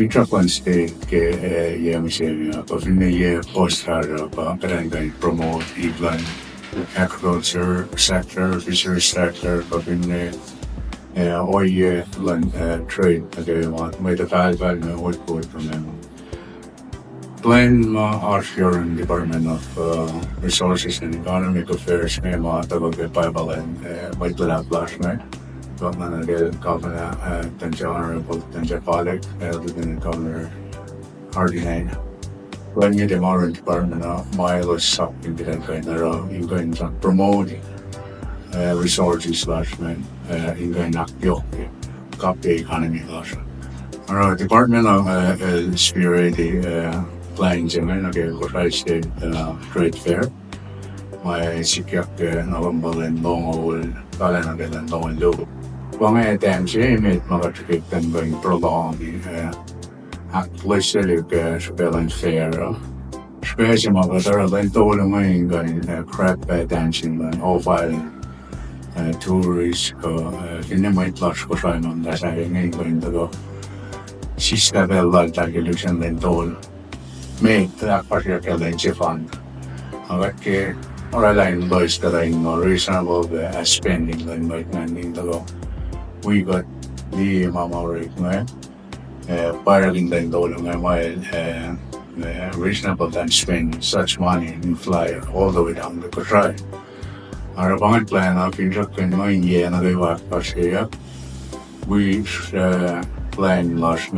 Kosrae State ke ye misheria kofine ye postara pa karangay promote even agriculture sector, fisheries sector kofine oye lan trade again may the value na what from them. Plan our Foreign Department of Resources and Economic Affairs may mga tagapagpapalan may tulak-lash na got na Governor Tanja Honorable Tanja Pollack, Lieutenant Governor Hardinane. When you the Foreign Department of Milos Sup in the going to promote resources lash man in going to copy economy lash. Our Department of Spirit planning to Kosrae State Trade Fair. May sikyak November and long kala na ganun long low. Kung attention, may makatipid kan ba yung prolong actually sa balance fair. Especially mga lang tulong ngayon ganun crap attention lang all tourists ko kinamay class ko sa nun dahil ngayon ganun dago sista bella tagilusan lang tulong. May particular fund. Okay, or line boys that I know reasonable spending line like manding the we got the mama rate paraling line dollar reasonable than spend such money and fly all the way down the Kosrae. Our bond plan of instruction in year and they work we plan last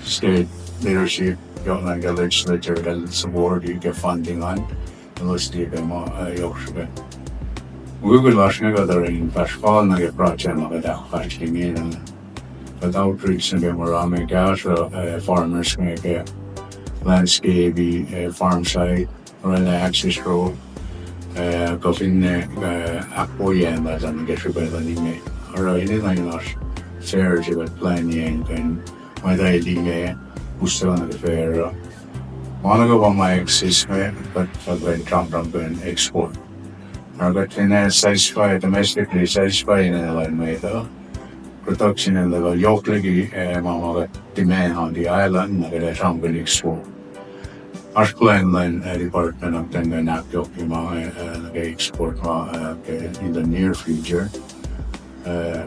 state leadership yung legislature dahil support yung funding on those di mo ayok Google lash nga kada rin paskal na project na kada pastingin but outreach na marami so farmers nga landscape farm site or access road kofin apoyan ba dan nga siya ba ni me or ini na yung fair siya plan yan kan may dahil di nga gusto na fair. Mga nagawa may exist ngayon, but pag-went Trump export. But satisfy, domestically satisfy na nila may ito. Production na nila, yok lagi mga demand on the island na kaya Trump export. Our plan lang department ng Tanganak yok yung mga nag-export in the near future.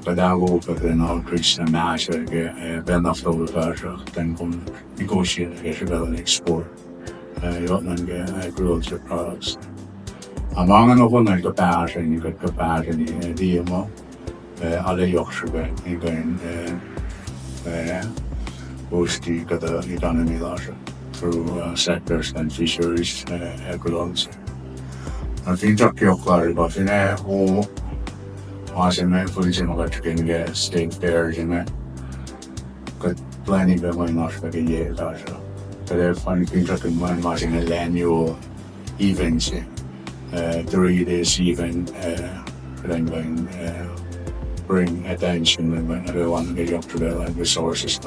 Padago pa rin outreach na maasya benaf na lugar then kung negotiate na export yun ng agriculture products. Amang ano ko nagkapasyon di mo alayok siya yung boosty kada economy lasya through sectors and fisheries agriculture. I think yung klaro ba ko Awesome, man. Fully in the state fair, got plenty of money not for the year. So, they're funny things like watching an annual events, 3 days event, then going bring attention when everyone get up to the resources.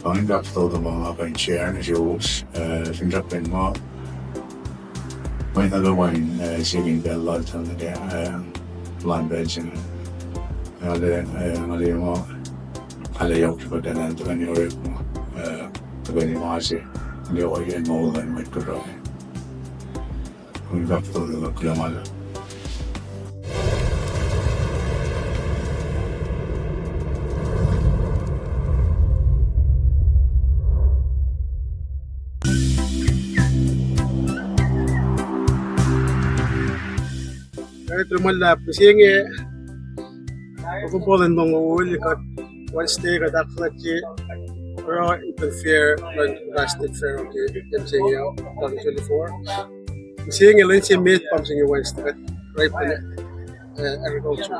Going back to the mga and share and shows, things up in more. When other one singing the lot on the land beds and mali mo alayaw sa pagdanan ito kanyo rin mo tagani mo kasi hindi ako yan mo lang may Kosrae kung bakit ito kulamal Trumalla pusinge pagpupulan ng uwi kat Wednesday kat aklatji pero interfere last fair okay pusinge 2024 pusinge lang si meet pusinge Wednesday kat right pa agriculture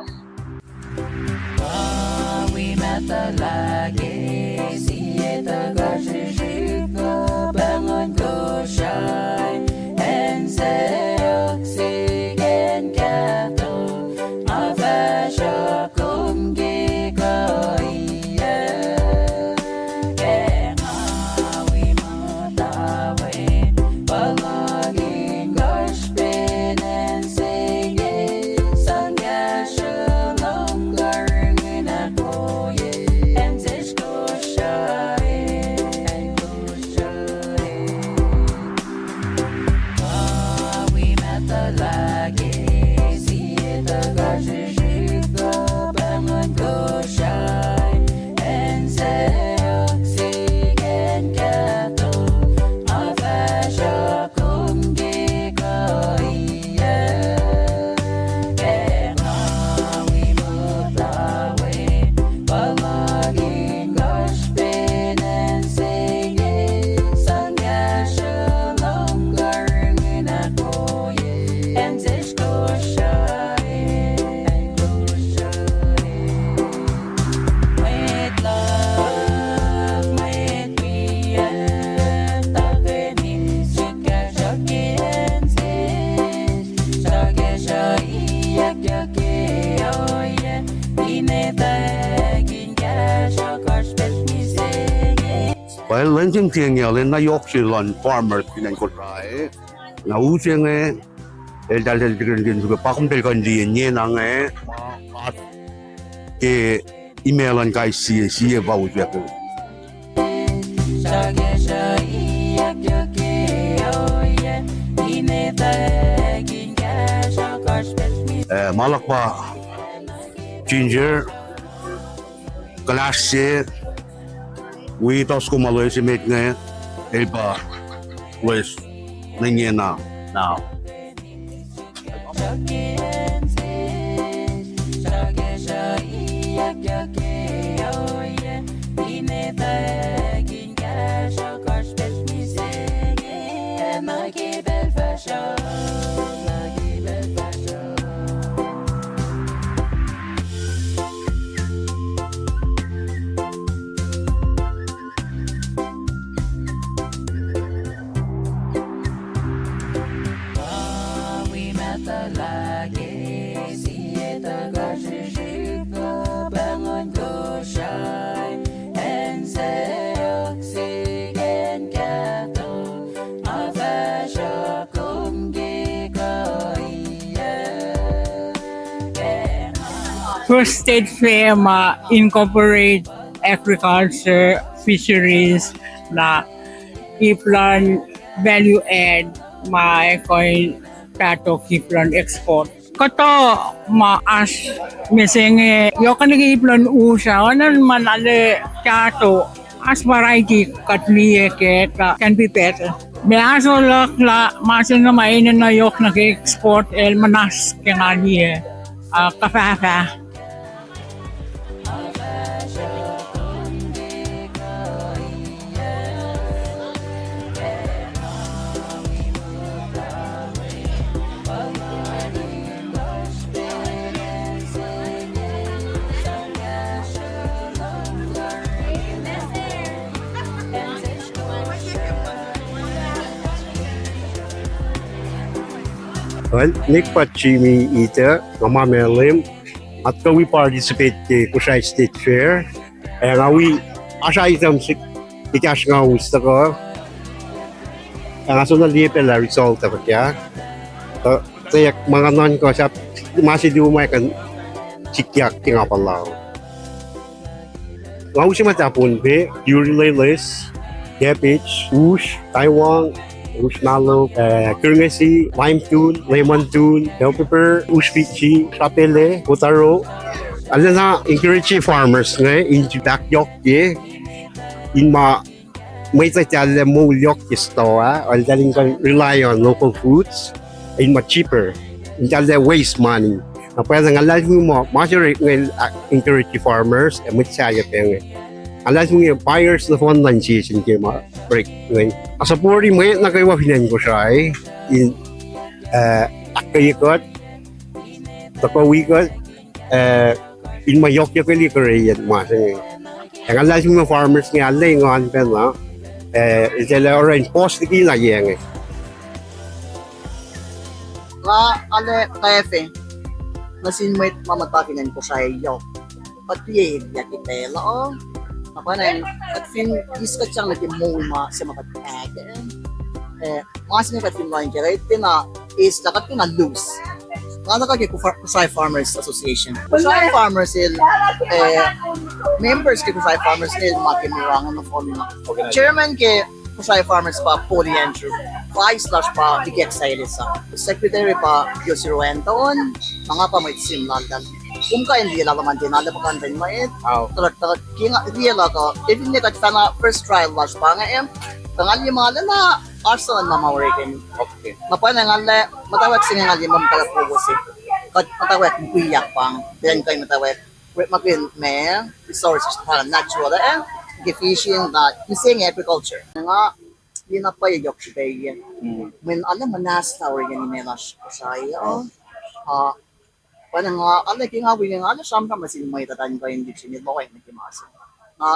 we met lagi siya taga-shishika bangon ko shine and say oxygen cattle mafasha kung gikaya kaya we matawin palaging gospel and singing sangya shalom garang na koye and this Using tinggal na yoksilan farmers kinan Kosrae. Na using el dal din juga pakum del kan di nang at ke emailan kai si ba usya ko. Malak pa ginger glasse we tos ko malo si make na elba was nangya na now First State Fair incorporate agriculture, fisheries, na iplan value add, coin tato iplan export. Kato as mesenge yo kanigi iplan usa anan manale tato as variety katliye ke can be better. Measo lak la masin na mainan na yok nag-export el manas kenaliye kafafa. Well, Nick Pachimi ita, Mama Melim, at we participate in Kosrae State Fair. And we asa itam si ikas nga gusto ko. Ang aso na liye pala result ako kaya. Kaya mga non ko sa masih diumay kan sikyak tinga pala. Ngaw si matapon be, Urileles, Gepich, Ush, Taiwan, Ushnalo, Kurngesi, Lime Tune, Lemon Tune, Bell Pepper, Ushpichi, Chapele, Kotaro. Alam na, encourage farmers nga, in Jidakyok ye, in may tatala mo yok istoa, or daling kan rely on local foods, in cheaper, in tala waste money. Na pwede nga alam mo, majority nga encourage farmers, may saya penge. Alam mo yung buyers na phone lang season kayo break ngayon. Asa po rin mo na kayo wapinan ko siya in akayikot, takawikot, in mayok yung kalikareyan mo. Ang alam mo yung farmers nga alay nga anpen na, itala orange post na kinayang ale kafe, nasin mo mamatakinan ko siya yung pati yakitela o. Apa na at fin iskat siyang nagimuma sa makatag mas niya katin lang kaya na is dapat na loose kada ka Kosrae Farmers Association Kosrae Farmers members ke Kosrae Farmers makimurangan na forming chairman ke Kosrae Farmers pa Poli Andrew vice pa Vicky Excited sa secretary pa Yossi Ruenton mga pa may simlandan kung ka hindi lalaman din ala pakandan mo talag kinga hindi ka even kat sana first trial last pa nga tangal yung mga na arson na mawarikin okay mapa na nga matawag sing nga limang talapugo si kat matawag kuyak pang then kay matawag makin may resources para natural fishing na using agriculture nga pinapayok siya yan when alam manas tawag yan ni Melas saya Parang alay kaya nga wili nga siyempre masin may tatan ko hindi siya mo kayo nagkimasa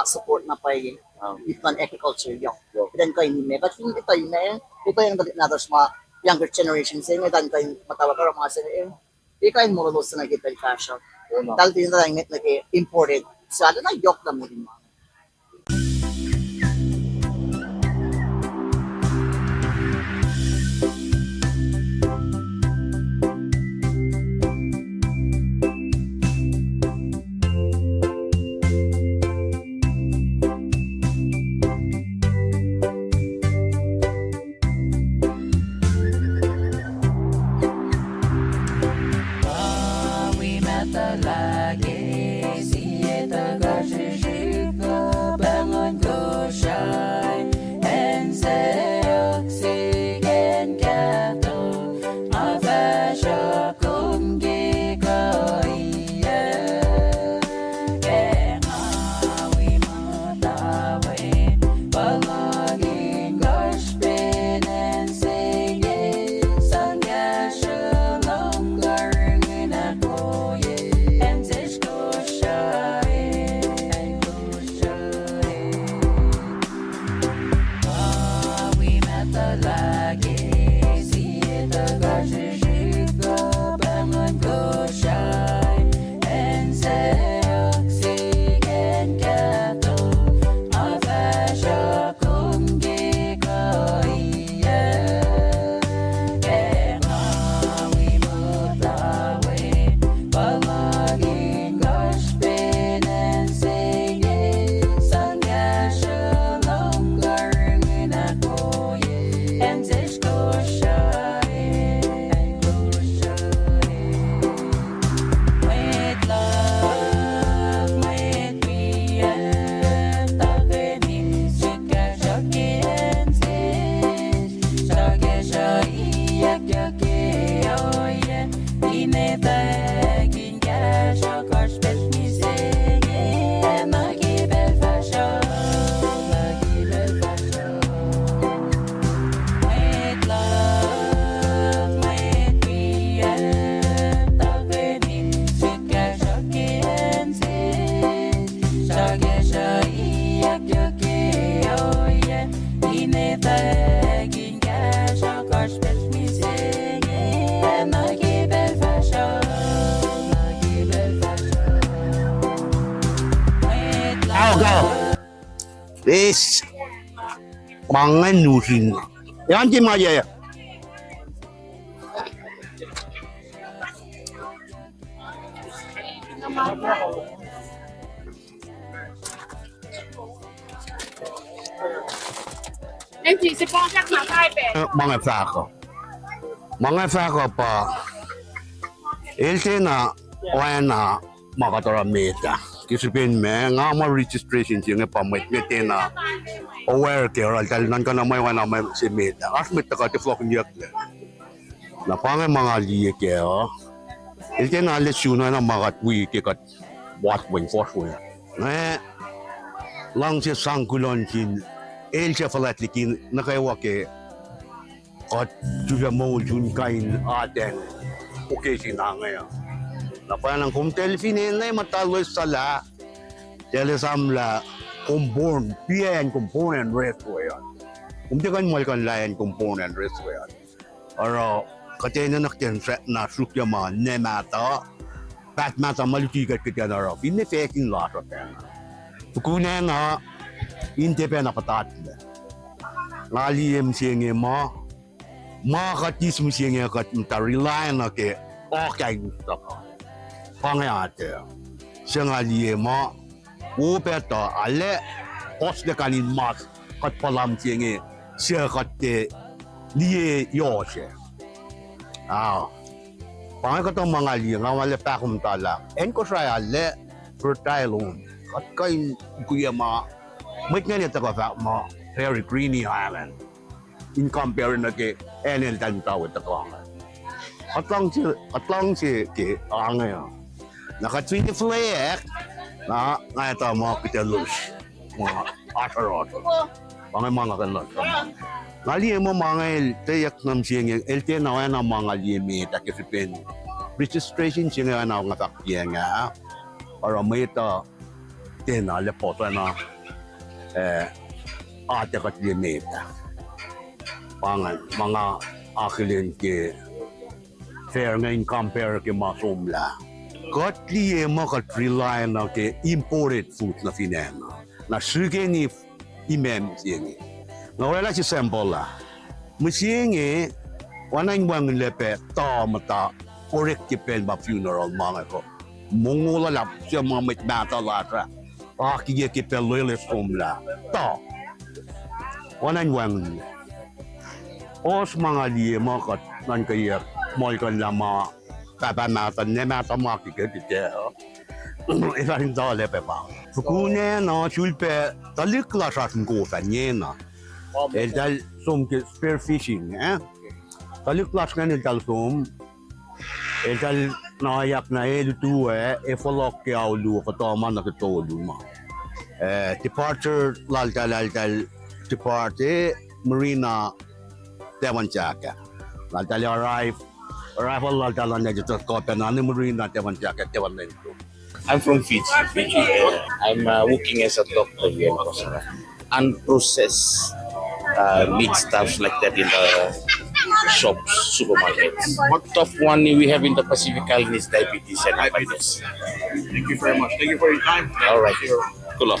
support na pa yung iplan agriculture yung then kayo hindi may but hindi tayo na ito yung dalit natin sa younger generations yung dan kayo matawag ka mga sila hindi kayo mulalos na nagkita yung fashion dahil din na lang nag-imported sa na yok na mo din mga laging cash, our gospel me singing, and I keep it fashion, I keep it fashion. Wait, go. This mga nusin. Yan di maya. Mga sako. Mga sako pa. Ilte na wala makatora meta. Kisipin me nga ma registration siya nga pamit ngete na aware kaya tal nan ka na may wana may si meta. As meta ka ti flok niyak. Na pangay mga liye kaya. Ilte na lesyon na makatwi kikat what wing force wing. Na lang siya sangkulon kin Elsa falatlikin nakaiwa ke at juga mo jun kain aten okay sinangay na parang kung telefinin na matalo sala telesamla component pian component resto yan kung di kan mo kan layan component resto yan aro katena nakten na sukya ma nemata pat mata malutigat kita na ro in faking lot of them kuna na inte pe na patat ngali em sienge ma katis mu sienge kat ta rely na ke okay gusto pangayate sengali ma u pe ta ale os de kanin mas kat palam sienge sia kat te lie yo se pangay ko tong mga li nga wala pa kum tala en ko sa ale fertile kat kain kuya ma Mike nga nito ka mo very greeny island in comparison na ke enel tan tawit ako atlang si ke angay nakatwini flag na nga ito mo kita lose mga asarot mga kanot ngali mo mga tayak nam siyang elte na wala mga limi ta kisipin registration siya na nga takya nga para may ito tena lepoto na ate kat limita pangan mga akilin ke fair ngayon compare ke masumla kat liye mo kat rely na ke imported food na finena na sige ni imem siyengi na wala si sample la musiyengi wanang wang lepe ta mata korek ke pen ba funeral mga ko mongula lap siya mga mitmata latra kiye ke peloles formula to wanan wang os mga liye mo kat nan kaya mol kan lama tapa mata ne mata ma ke te esa hin da le pe pa fukune no chulpe talik la sa ko sa nyena el dal som ke spear fishing talik la kan el dal som el dal nayak na tu follow ke aulu ko to man na to luma departure laltal departe marina Temanchaka laltal arrival laltal na dito ko na marina Temanchaka Temanchaka. I'm from Fiji. I'm working as a doctor here in Kosrae. Unprocessed meat stuff like that in the shops, supermarkets. What top one we have in the Pacific Island is diabetes and diabetes. Thank you very much. Thank you for your time. All right. Cool.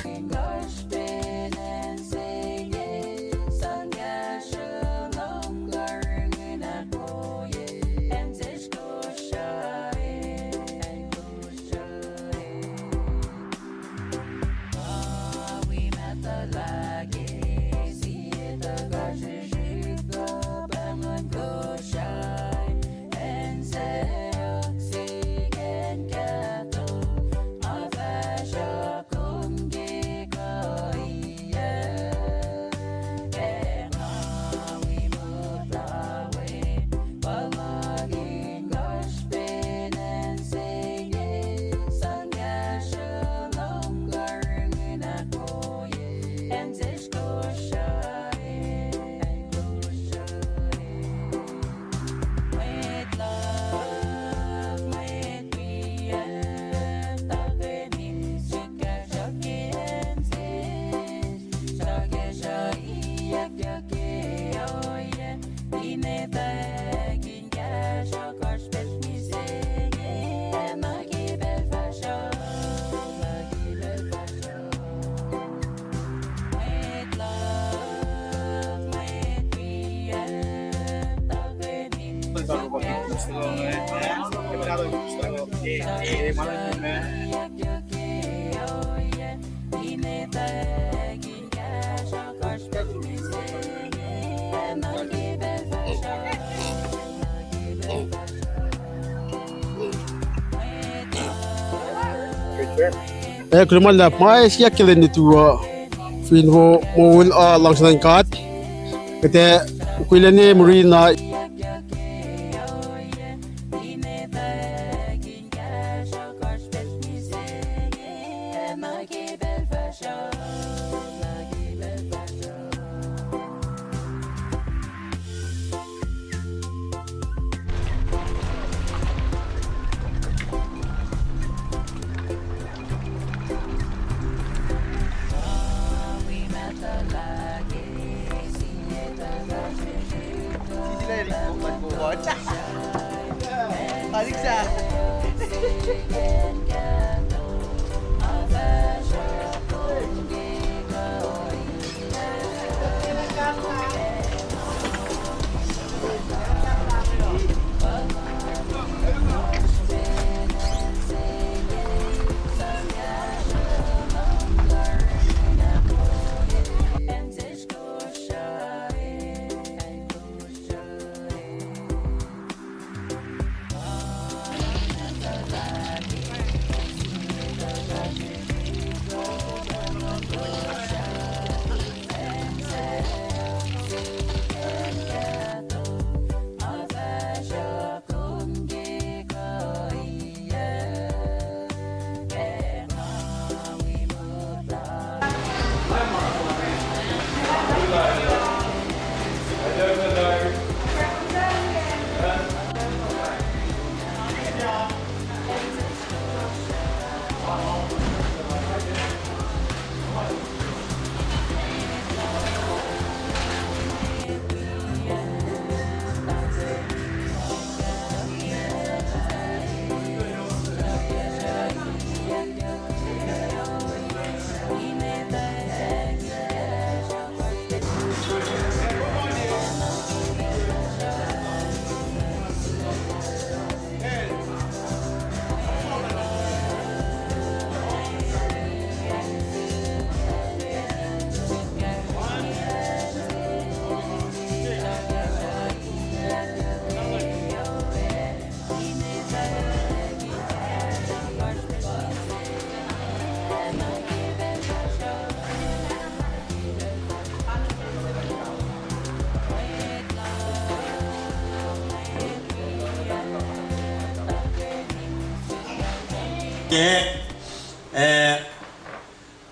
Krumal na mais ya kilin itu fin ho mohon langsung kat kete kuilani marina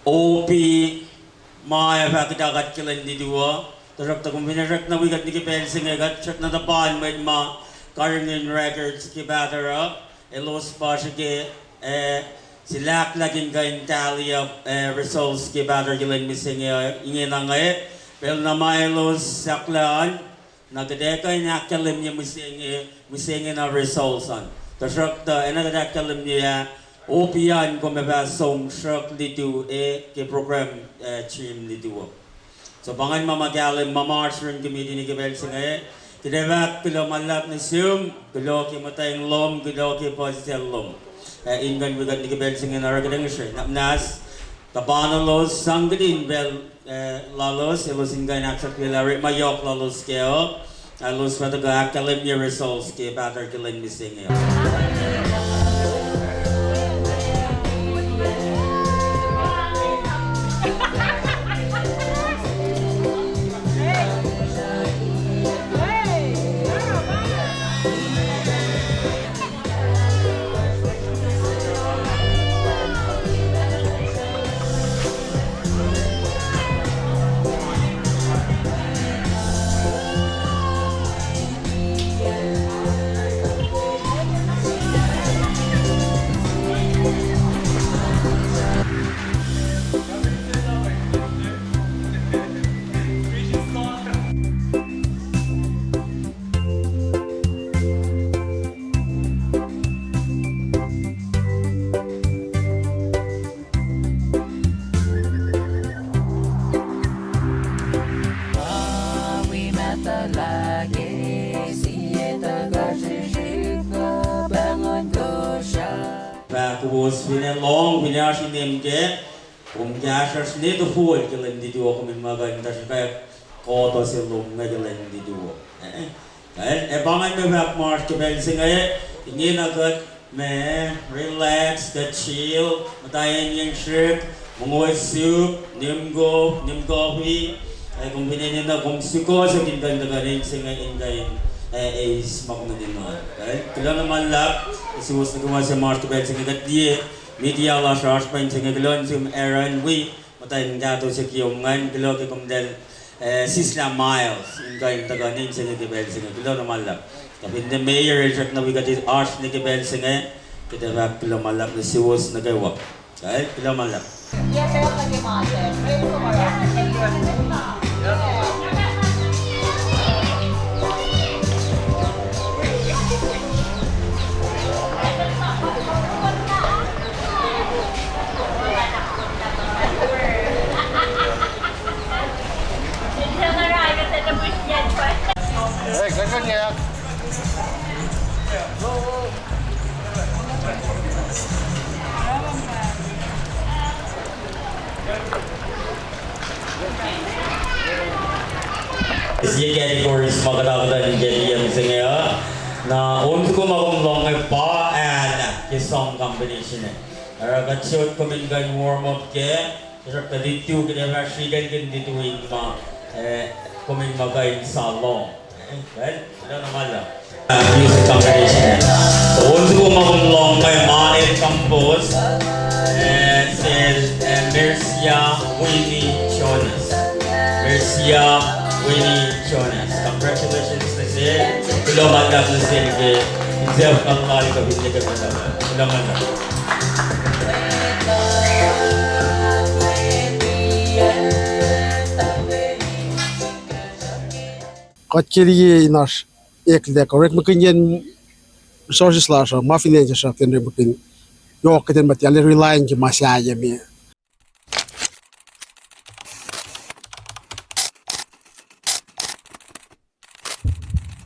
OP Maya Vakadagat Kilan Didua, the Rakta Kuminarak na wigat ni Kipelsing agat, check na tapan with ma Karingin Records Kibatara, Elos Pashake, Silak laging kain tally of results Kibatar Kilan Missing Inginangay, Pel na Maelos Saklaan, Nagadeka in Akalim niya missing na results on. The Rakta, another Akalim niya. Opian ko meba song shak litu ke program team litu. So bangan mamagalim mamarch rin committee ni Kibel Singay. Kidevak kilo malap ni Zoom, kilo ki matayang lom, kilo ki positive lom. Ingan wigat ni Kibel Singay na ragadang siya. Napnas, tapanalos sanggadin bel lalos, ilos ingay naksak pilari mayok lalos keo. Alos pataga akalim niya results ke batar kilin ni Singay. lagi siye ta ga shi shi was when a long when I see them get gashers need to fool killing the duo coming maga in the caught us a long megaling the duo. A bang me back march to belsing it, in a good man, relax, the chill, Matayan shrimp, Mongoy soup, Nim coffee, a combination in the Gomsuko, so in the garden singer in the is makna din na. Kailan naman lap, isuwas na gumawa sa march to belsing it at die, media la charge pa yung singagalon, sum Aaron, we, matay ng dato sa kiyongan, kilo kikum del, Sisla Miles, yung kayong taga-ning sa nagibelsing it, kilo naman lap. Tapi the mayor reject na wigat arch nagibelsing it, kita rap kilo malap na siwas na gawa. Kilo malap. Siya categories magkakaroon ng Jelly siya na untuk ko makumulong ay pa and kisong combination eh. Aragat shoot ko mingan warm up ke, sarap ka dito kaya mashigan kan dito yung kuming magayin sa long. Right? Ito naman lang. Music combination eh. So untuk ko makumulong ay Mael Campos and says Mercia Winnie Jonas. Mercia Winnie Jonas. Congratulations na siya. Kulaman lang na siya ke Jeff Kalmari ka hindi ka kasama. Kulaman lang. Kachiri nаш ekle korek makinyen resources la so ma finance sa tendre makin yo keten material relying ki masaya mi.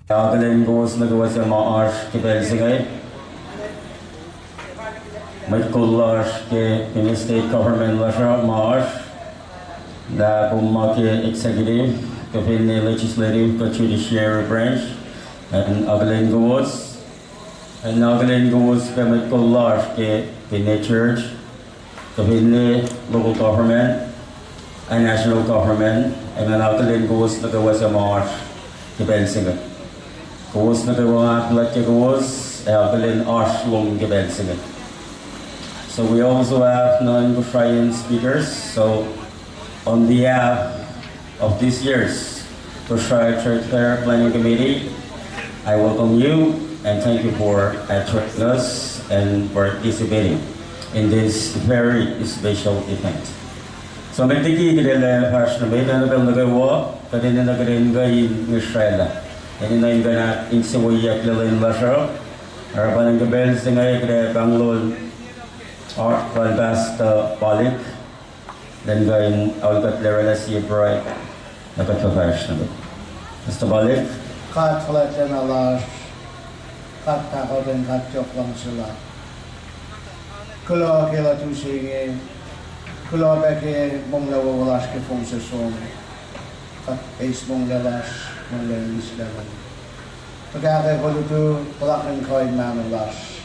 Kagaling ko sa nagawa sa mga arch ke Belsingay. May kularch ke in state government la siya mga arch na pumaki executive kapin ni legislative ka judiciary branch and agaling ko ka may kularch ke in church kapin ni local government and national government and ang agaling ko nagawa sa mga arch ke Belsingay. Kos na kawa plat ke kos Evelyn Ashlum Gebelsingen. So we also have non-Kosraean speakers. So on behalf of this year's Kosrae Trade Fair Planning Committee, I welcome you and thank you for joining us and participating in this very special event. So magtiki kidala hash na beta na bel nagawa kadin na nagarin gayin Israel. Ini na yung ganat insiwaya kilalain lasyo. Harapan ng gabel singay kaya Banglol Art Balbasta Balik. Dan gayin awalkat lerala siya bright nakatavash na ba. Basta balik. Kat falat na las. Kat takaw din kat yok lang sila. Kulo kila tusingin. Kulo beke mong lawawalas ke fong sesong. Kat base mong lalas. Monglelis naman. Pagkakay ko dito, palaking ko'y mamalas.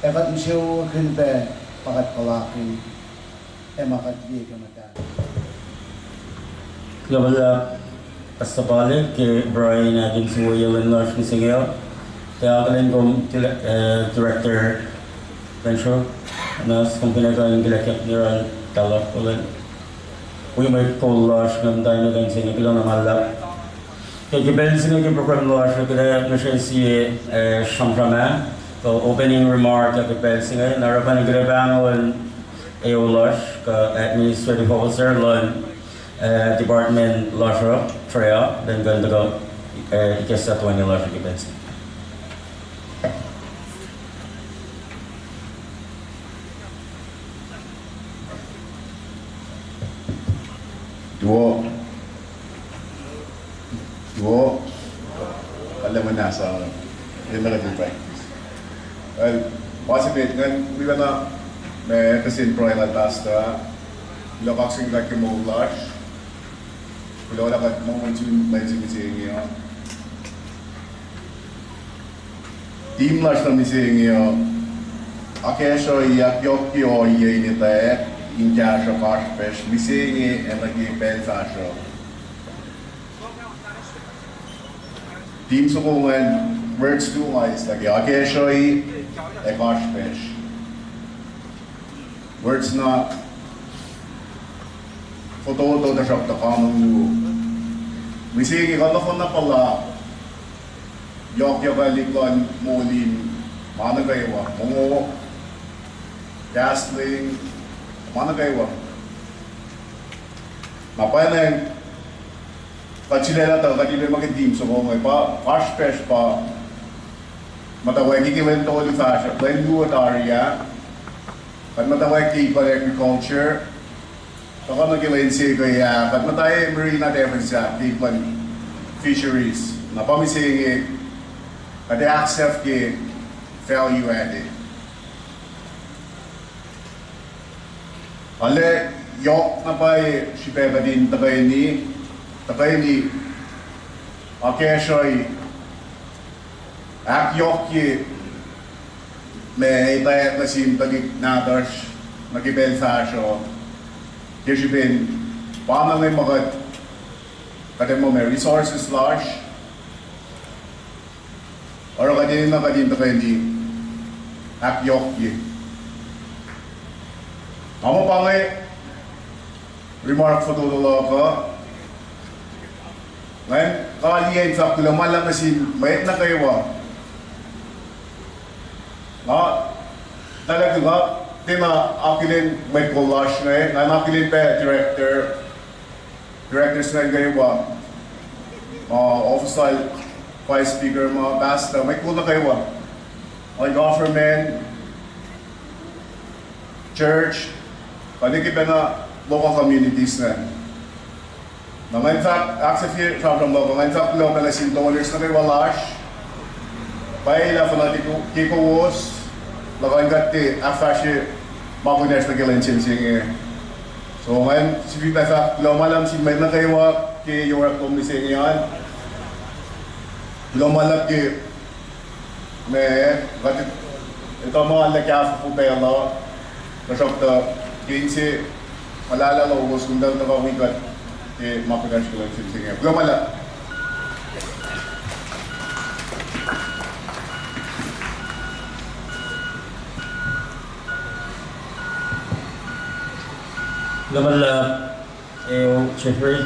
Ekat siya kinpe, pakat palaking, makat di ka matan. Wala basta balik kay Brian natin suwayalan lash ni Sigel. Kaya kalin kong director Venture na kung pinagawin gilakyak niran talak ulit. Uy may call lash ng tayo na ganyan sa kilo na malap. Kaya Belsingay ke program lash kaya na siya si Shamrama. So opening remark kay Belsingay narapan ng grabangon AO lash ka administrative officer lon department lash Treya dan ganda ko ikasa tuwan yung lash kay Belsingay. Alam mo na sa yung practice. Well, Possibly, then we wanna kasin proyela tasta, lokaksin like mo lash, kulo lakat mo unjun lajing singyo. Team lash na singyo, akesho yak yok yo ye ni te, injasho kashpesh, misingi enagi pensasho. Team sukungan words do wise lagi akesho e kashpesh. Words na foto da shop da kamang lu. Misingi kada ko na pala yok balikon molin mana gaywa mongo gasling mana gaywa mapanen kachilela ta kadile mag-team so mo pa kashpesh pa matawag given to the fashion when you area kad matawag ki for agriculture so kung nag-given siya kaya kad matay marina defense ki fisheries na pamising kad accept ki value added ale yok na pa siya din tagay ni akeshoy ak yok ki may itayat na sim tagik nadarsh nagibensasyo kisipin paano may magat kada mo may resources large or kadin na kadin tagay ni ak yok ki amo pangay remark for tutulo ko ngayon, kaliyan sa kulamalang kasi mayat na kayo talaga nga, tina akilin may collage ngayon, akilin pa directors ngayon kayo official vice speaker, mga basta, may cool na kayo like government, church, panikip na local communities na. In fact, actually, from local, in fact, local na $100 na kay Walash. Paila fa na kiko was, lakan gatti, afashi, makunes na kilan sinsing. So ngayon, si Vita sa lumalam si may na kayo ki Europe kumising yan. Lumalam ki, may, gatti, ito mga lakyafa po pela, kasok kinsi, malala lobos, kung daw nakawigat, makunas ko lang sinsing. Lumalam. Gamala, Jeffrey,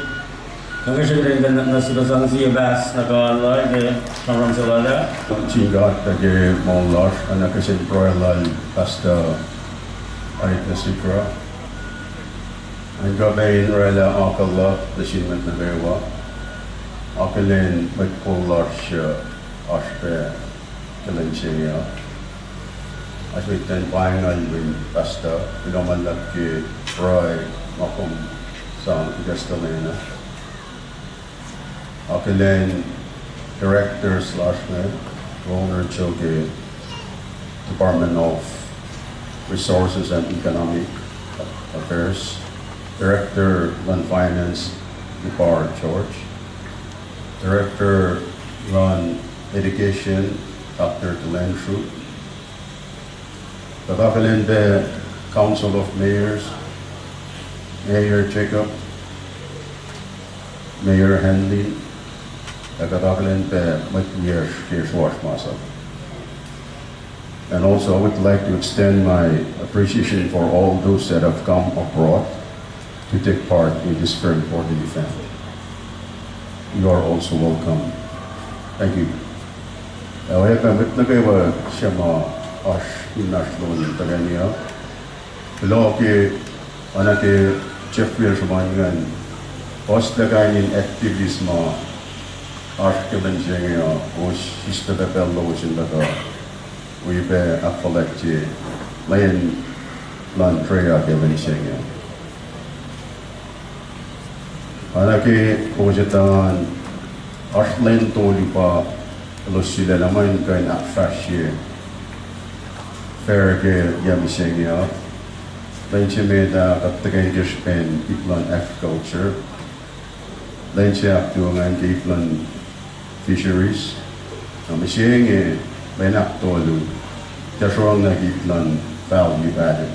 ang siyempre na sila sa bas na kawala, parang sila. Chingat nage maulas, anak kasi proelal basta ay nasikra. Ang gabayin rela akala desimet na bewa. Akalin magpular siya aspe kailan siya. Aswitan pahingal win basta pinamalak ki Roy makum sa Gastelena. Akalin director / owner Choke Department of Resources and Economic Affairs, Director Land Finance Depar George, Director Land Education Dr. Delan Shru, Tabakalin the Council of Mayors, Mayor Jacob, Mayor Henley, Tabakalin the Mayor Kirswash Masa. And also I would like to extend my appreciation for all those that have come abroad to take part in this very important event. You are also welcome. Thank you. I have met na kayo siya as national taganiya. Hello ke anak ke Jeffrey Sumangan. Os taganin activism as kebenjengnya os sistema pello sindaga. We be apologise lain lan treya kebenjengnya. Anak ke projetan as lain toli pa lo sila naman kain afasye fair ke yamisengya. Lenche meda kaptagaydish pen iplan agriculture. Lenche aktuangan ke iplan fisheries. Yamisengya benak tolu. Kasrong na iplan value added.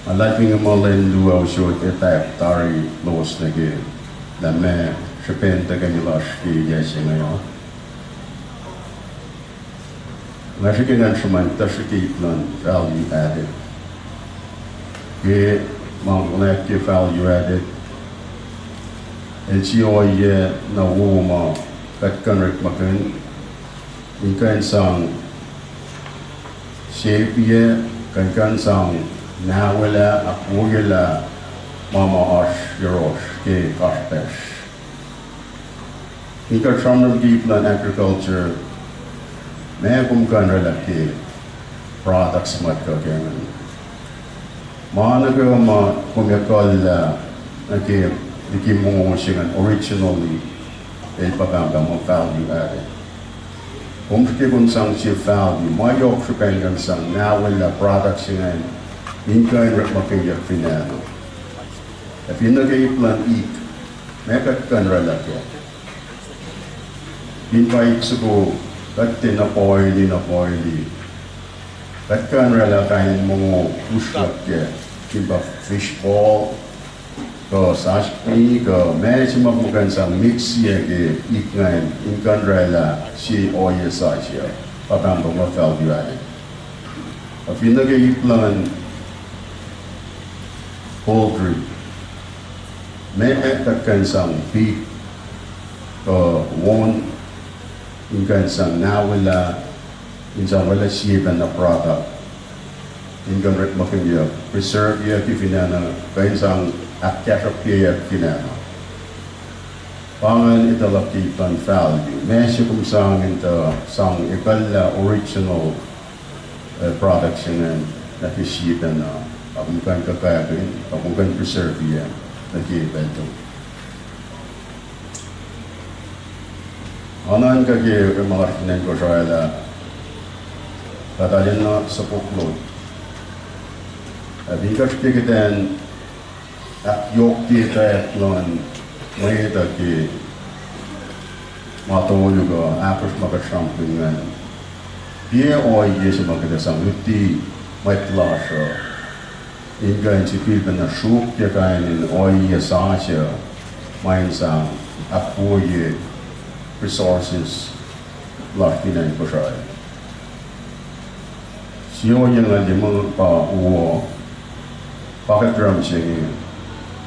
Alaking molen luaw short etap tari los nage. La me shepen taganilash ki yasengayo. Nashikingan shuman tashiki iplan value added. Ye mangolek ke value added. El chio ye na woma kat kanrik makan. Inkan sang shape ye kan sang nawala akuyala mama ash yerosh ke kashpesh. Inka tramram iplan agriculture may kumkan relaki products mat kagangan. Maanaga ma kumyakal naki mo singan originally el paganga mo value added. Kung kung sang si value, mayok siya sang nawala products singan inkain rak makingyak finano. If pinagay-plan eat, may katkan relaki. Pinpaik sugo kat tinapoili. Katkan relakain mo pushak ke. Kimba fishball, ko sashmi, ko medyo mabukan sa mix siya ke ikngayon, inkan rela si oye sa siya, patambang ma-value added. At pinag-iplan poultry, may ektakan sang beef, ko won, inkan sang nawala, insan wala siya na product, inkan rin makingya, preserve ya kifinana, kain sang akyasap ya kinana. Pangan italaki pan value, mesya kung sang sang ikala original products yun nakisita na, pamukan kakagin, pamukan preserve ya, nakibento. Anan kagi mga kinen ko siya katalyan na sa puklod. Bikas kikitan at yok kita lon may taki matulog apos makasampingan. Dia oye sa magkadasang uti may tlasyo. Ingan si Pilpan na shuk ya kainin oye sa siya may isang apoye resources lakinan ko siya. Siyo yung limang pa uwo pakatram siya ngayon.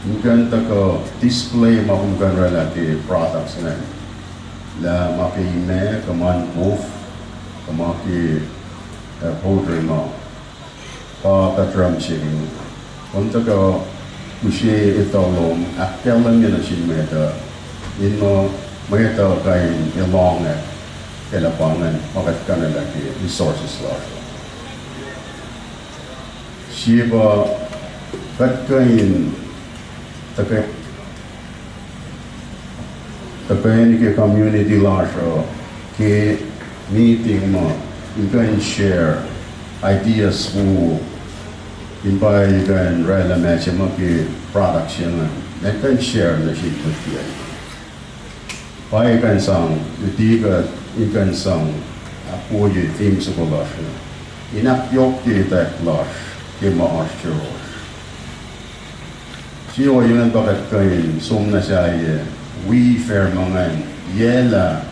Ingan taka display makungkan relati products na la makime kaman wolf kamaki poultry mo pakatram siya ngayon. Kung taka kusye italong akyalan niya na siya meta ino meta kain ilong na kailapangan makatkan relati resources lahat. Siya katkain takay ke community laso ke meeting mo you can share ideas mo impay you can rela match mo ke products yan then can share na siya with pay kan sang utiga ikan sang apo ye team sa laso inakyok ke tak las ke maastro siyo yung bakit kain sum na siya we fair mangan yela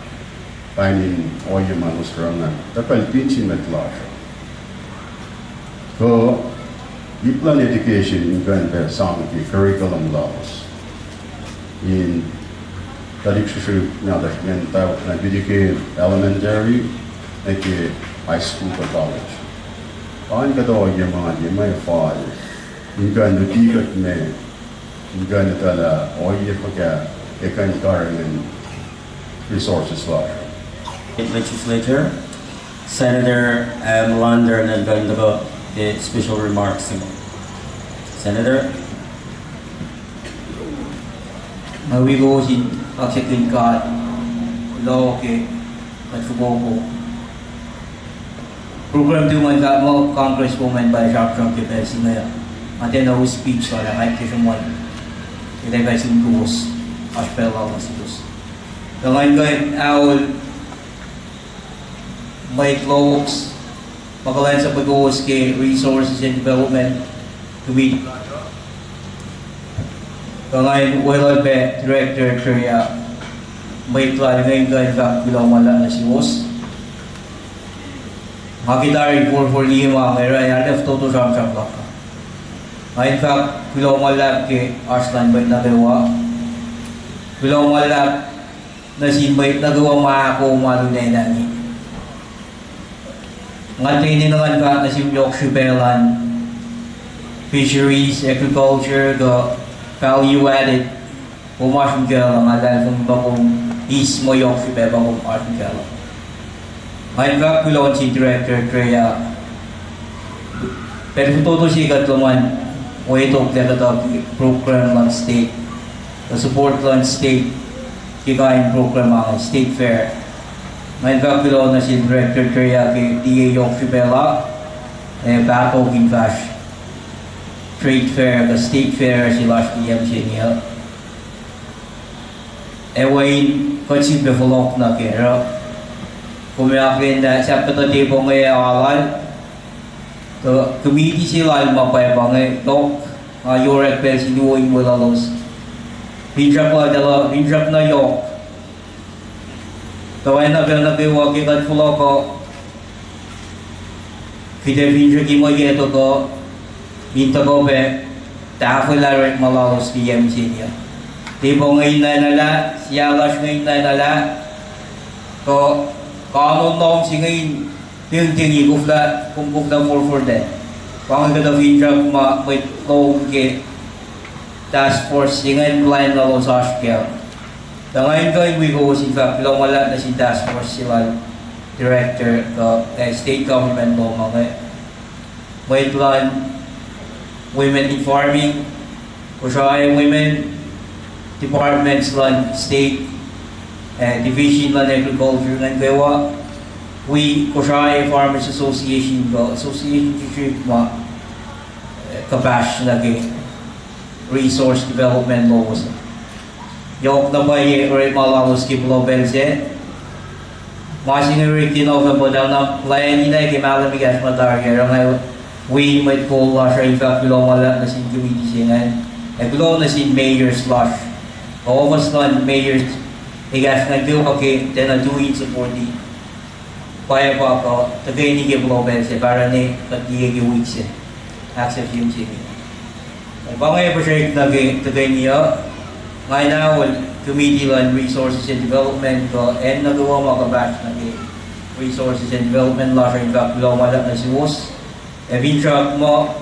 painin oyo manustrangan tapal pinchin metlash ko iplan education in kan per sang curriculum laws in tarik susu na das men taw na educate elementary ke high school or college on ka do yung mga di may fall in kan dutikat me Ingan tala oye pagka ikan karangan resources law. Legislature, Senator Melander nagdagdag the special remarks. Senator, mawigohin pagsikin ka law ke katsugo ko program tu man ka mo congresswoman by Jacques Jean-Pierre Sinaya. Ate na speech so lang ay kasi mo. Ito ay sintos aspel lang sintos. Ngayon ko awol may close pagkalan sa pag-uwas kay Resources and Development Committee. Ngayon, well be Director Korea may plan ngayon ka bilang wala na si Wos. Makita rin for lima may raya left to sam-sam ka. Ngayon ka bilang wala kay Arslan bay nagawa. Bilang wala na simbay nagawa maako malunay na ni. Ngayon naman ka na si Yorkshire Fisheries, Agriculture, value added pumasok ka lang alal kung bakong ismo yung sipe bakong pumasok ka lang. Ngayon ka kulon si Director Korea pero kung todo siya katuman way to play program lang state the support lang state kikain program ang State Fair. Ngayon ka kulon na si Director Korea kay DA yung sipe lang battle in cash Trade Fair, the State Fair sila niya. Ewain, kasi befolok na kero. Kumiyakin na siya patati po ngayon awal. Committee sila mapayabang ito. Yorek pero sinuoy mo lalos. Hinjap na yok. Kawai na pero nagkiwagi kat fuloko. Kita hinjap mo ito ko. Minta ko be, tako larit malalos ki MC niya. Tipo ngayon na nala, siyalas ngayon na nala, ko kanon nom si ngayon, ting gufla, kung gufla for de. Pang gada vinjak may tong ke task force ngayon blind na los askya. Da ngayon ko we go in fact lang wala na si task force sila director ko state government mo mga may plan women in farming, Kosrae women departments lan state division lan agriculture lan kaya we Kosrae Farmers Association chief ma kabash lagi resource development laws. Yok na ba yung malalos ki global se masing rin na na plan nila kay malamigas matarga ngayon we might call siya in fact below wala na sin committee siya below na sin mayor slash almost non mayor higas na feel okay then na doing supporting kaya pa ako tagay ni below siya para ni pati yung weeks siya accept yung siya bangay pa siya tagay niya ngayon na committee on resources and development ko and nagawa makabash na resources and development law siya in fact below wala na si WOS Evinjak mo,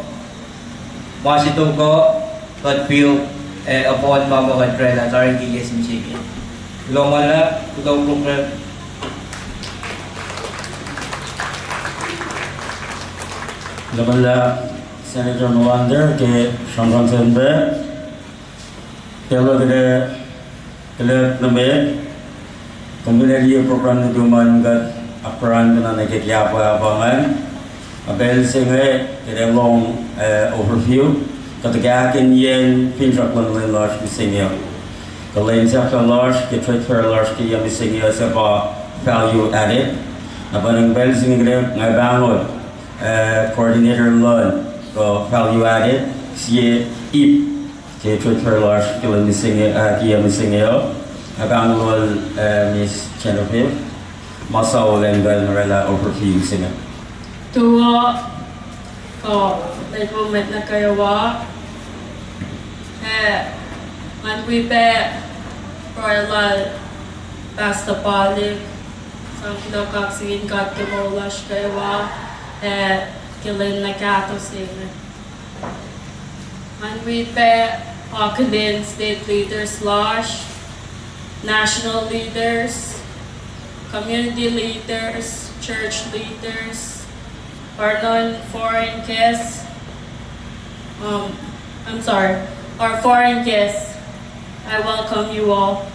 masito ko, but feel upon mama katrela, taring kiyas ni sige. Tulong wala, tulong program. Labala, Senator Mwander, ke Shanghai Senbe, kalau kita nampak, kemudian program itu mangat aparan dengan negara apa-apaman. Abel singe kita long overview kataga kin yen pinjak lan large singe kalain sa large ke trade fair large ke yam singe sa ba value added abanang bel singe ngai bangon coordinator lan ko value added si ip ke trade fair large ke lan singe ke yam singe abangon Miss Chenopil masaw lan gal rela overview singe Tua koในmoment na kayo wa man we pe parallel pasta palik sang kinakaksigin kat kemolash kayo wa kilin na kato sila man we pe akadin state leaders slash national leaders community leaders church leaders our non-foreign guests, our foreign guests, I welcome you all.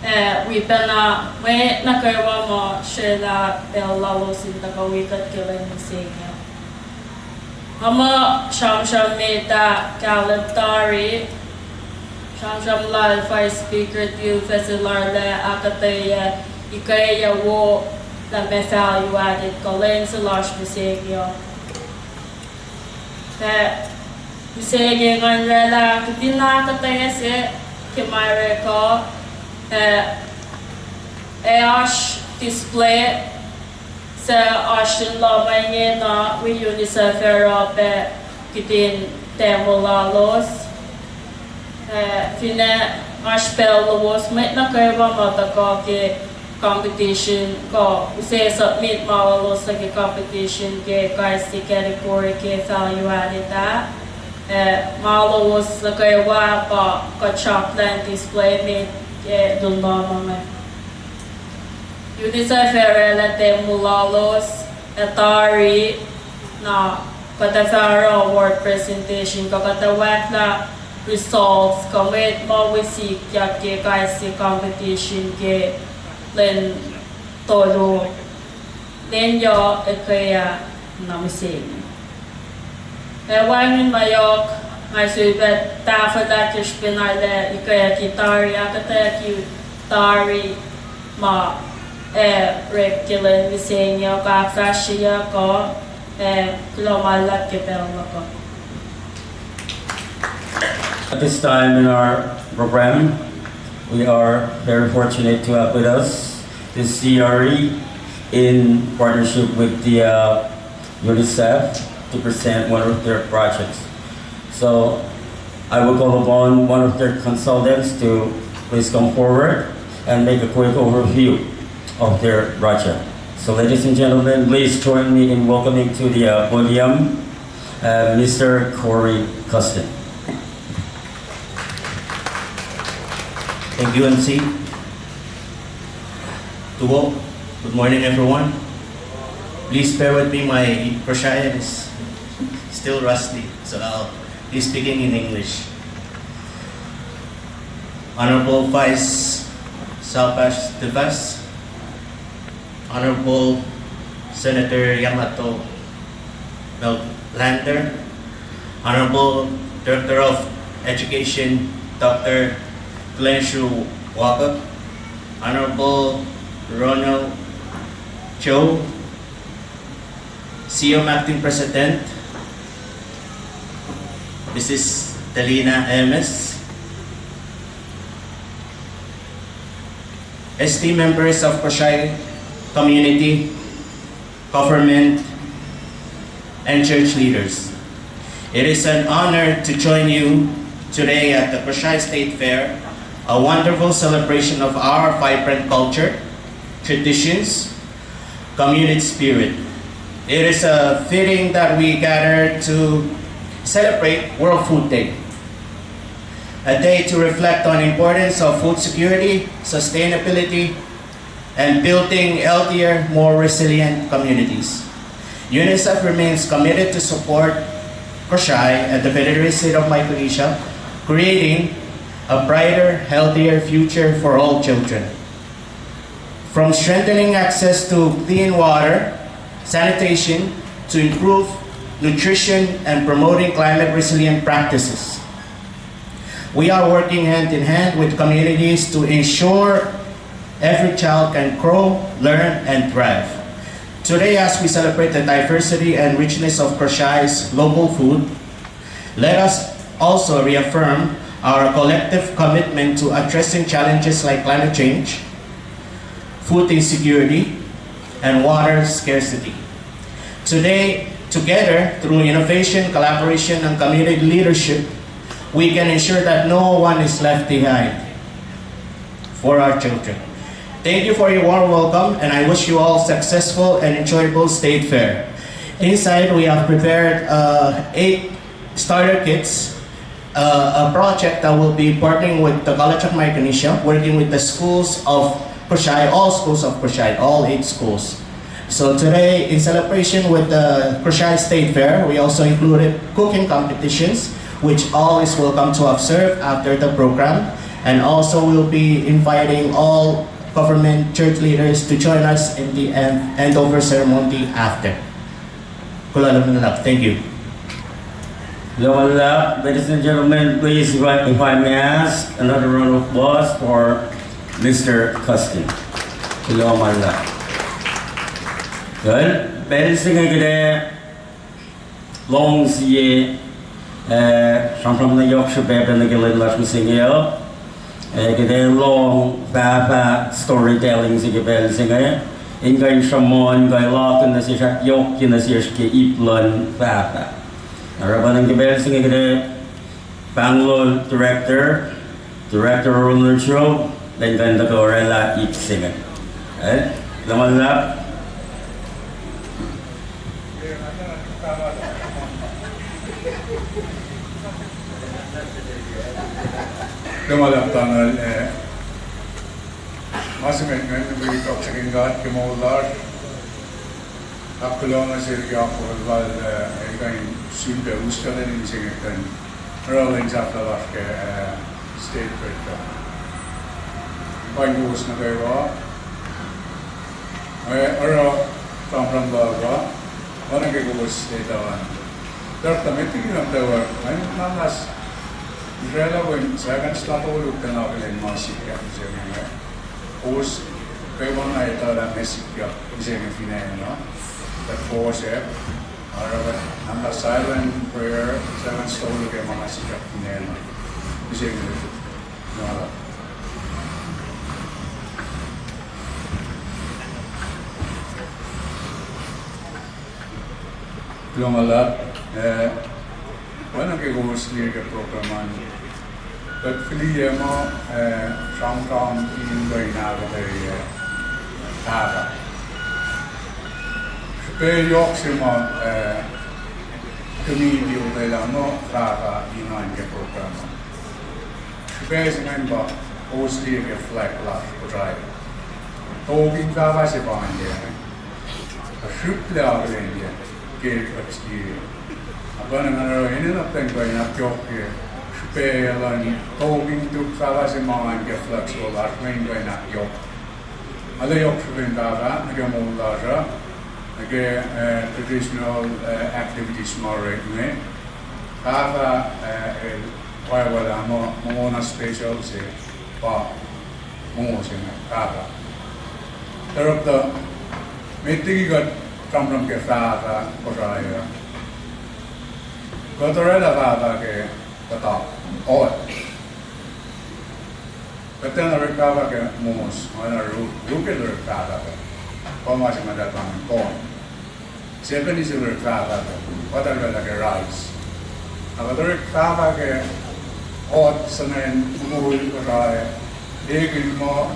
Wipena may nakawa mo shela lalo sinta kawikat kilay ni Senya. Hama sham meta kalentari sham lal fire speaker deal festival la akataya ikaya wo la me value added kaleng sa large Senya. Senya ngan rela kitina kataya se kimare ko ash display sa Ashton lamay na we UNICEF Europe kitin temolalos fina ash pelos may nakaiba mata ko ke competition ko se submit malalos sa ke competition ke KSC category ke value added ta malalos nakaiba ka chocolate display made doon naman UNICEF era temulalos atari na katafara award presentation kakatawat na results kamit mawisik ya ke KSC competition ke len todo nenyo kaya namising wangin mayok I say that tafada kishpinale ikaya kitari akata kitari ma regular misenya ka fashiya ko klomalak kipelma ko. At this time in our program, we are very fortunate to have with us the CRE in partnership with the UNICEF to present one of their projects. So I will call upon one of their consultants to please come forward and make a quick overview of their project. So ladies and gentlemen, please join me in welcoming to the podium Mr. Corey Custon. Thank you, MC. Good morning, everyone. Please bear with me, my Persian is still rusty, so I'll be speaking in English. Honorable Vice Salpash Devas, Honorable Senator Yamato Lander, Honorable Director of Education, Dr. Glenshu Walker, Honorable Ronald Cho, CEO Acting President, Mrs. Talina Emes, esteemed members of Kosrae community, government, and church leaders. It is an honor to join you today at the Kosrae State Fair, a wonderful celebration of our vibrant culture, traditions, community spirit. It is fitting that we gather to celebrate World Food Day, a day to reflect on the importance of food security, sustainability, and building healthier, more resilient communities. UNICEF remains committed to support Kosrae and the Federated State of Micronesia, creating a brighter, healthier future for all children. From strengthening access to clean water, sanitation, to improve nutrition and promoting climate resilient practices. We are working hand in hand with communities to ensure every child can grow, learn, and thrive. Today, as we celebrate the diversity and richness of Kosrae's local food, let us also reaffirm our collective commitment to addressing challenges like climate change, food insecurity, and water scarcity. Today, together, through innovation, collaboration, and community leadership, we can ensure that no one is left behind for our children. Thank you for your warm welcome, and I wish you all successful and enjoyable State Fair. Inside, we have prepared 8 starter kits, a project that will be partnering with the College of Micronesia, working with the schools of Kosrae, all schools of Kosrae, all 8 schools. So today, in celebration with the Kosrae State Fair, we also included cooking competitions, which all is welcome to observe after the program. And also we'll be inviting all government church leaders to join us in the handover ceremony after. Thank you. Ladies and gentlemen, please, if I may ask, another round of applause for Mr. Custin. Good. Belsing agade long sie from the Yorkshire Bab and the Gillen Lash Singer. Agade long papa storytelling sig Belsinger. In going Shamon, Guy Lock and the Sisha York in the Sishki Iplan papa. Araban and Belsing agade Bangalore director of the show, then the Gorilla Eat Singer. Lamalap. Lumalaptangal masimengen vi toxikingat kemolar akkulona sirga forval egain sunde ustalen insigeten rolling afterlaske state trade fair. Bangus na kayo aro from baga ona ke gubus tawan dartameti nam tawa nanas Israel when second start all look na kelen masik ya sema os pewan na ita da mesik ya sema finena that force ara nanda silent prayer second start look ya masik ya finena sema no Lumalap Bueno que gosli ke programan but filiemo from in doina de tava pe yoksimo community de la no tava in ein ke programan pe sememba gosli ke flag la drive togin tava se bande a shupla agende ke exterior Abang ini nak tengok nak joki supaya lani tolong tu salah semangat ke flexible main kau nak jok. Ada jok sebentar, nak mau lara, nak traditional activities mara ini. Kata wala mo na special se pa mo se na kata. Terus tu meeting kat kam ke kata Kosrae. Kota reda kata ke kata ot. Kata na rekava ke mumos, mana ruke rekava ke. Koma si madatang kon. Siapa ni si rekava ke. Kota reda ke rice. Kata rekava ke ot senen mul rai. Egin mo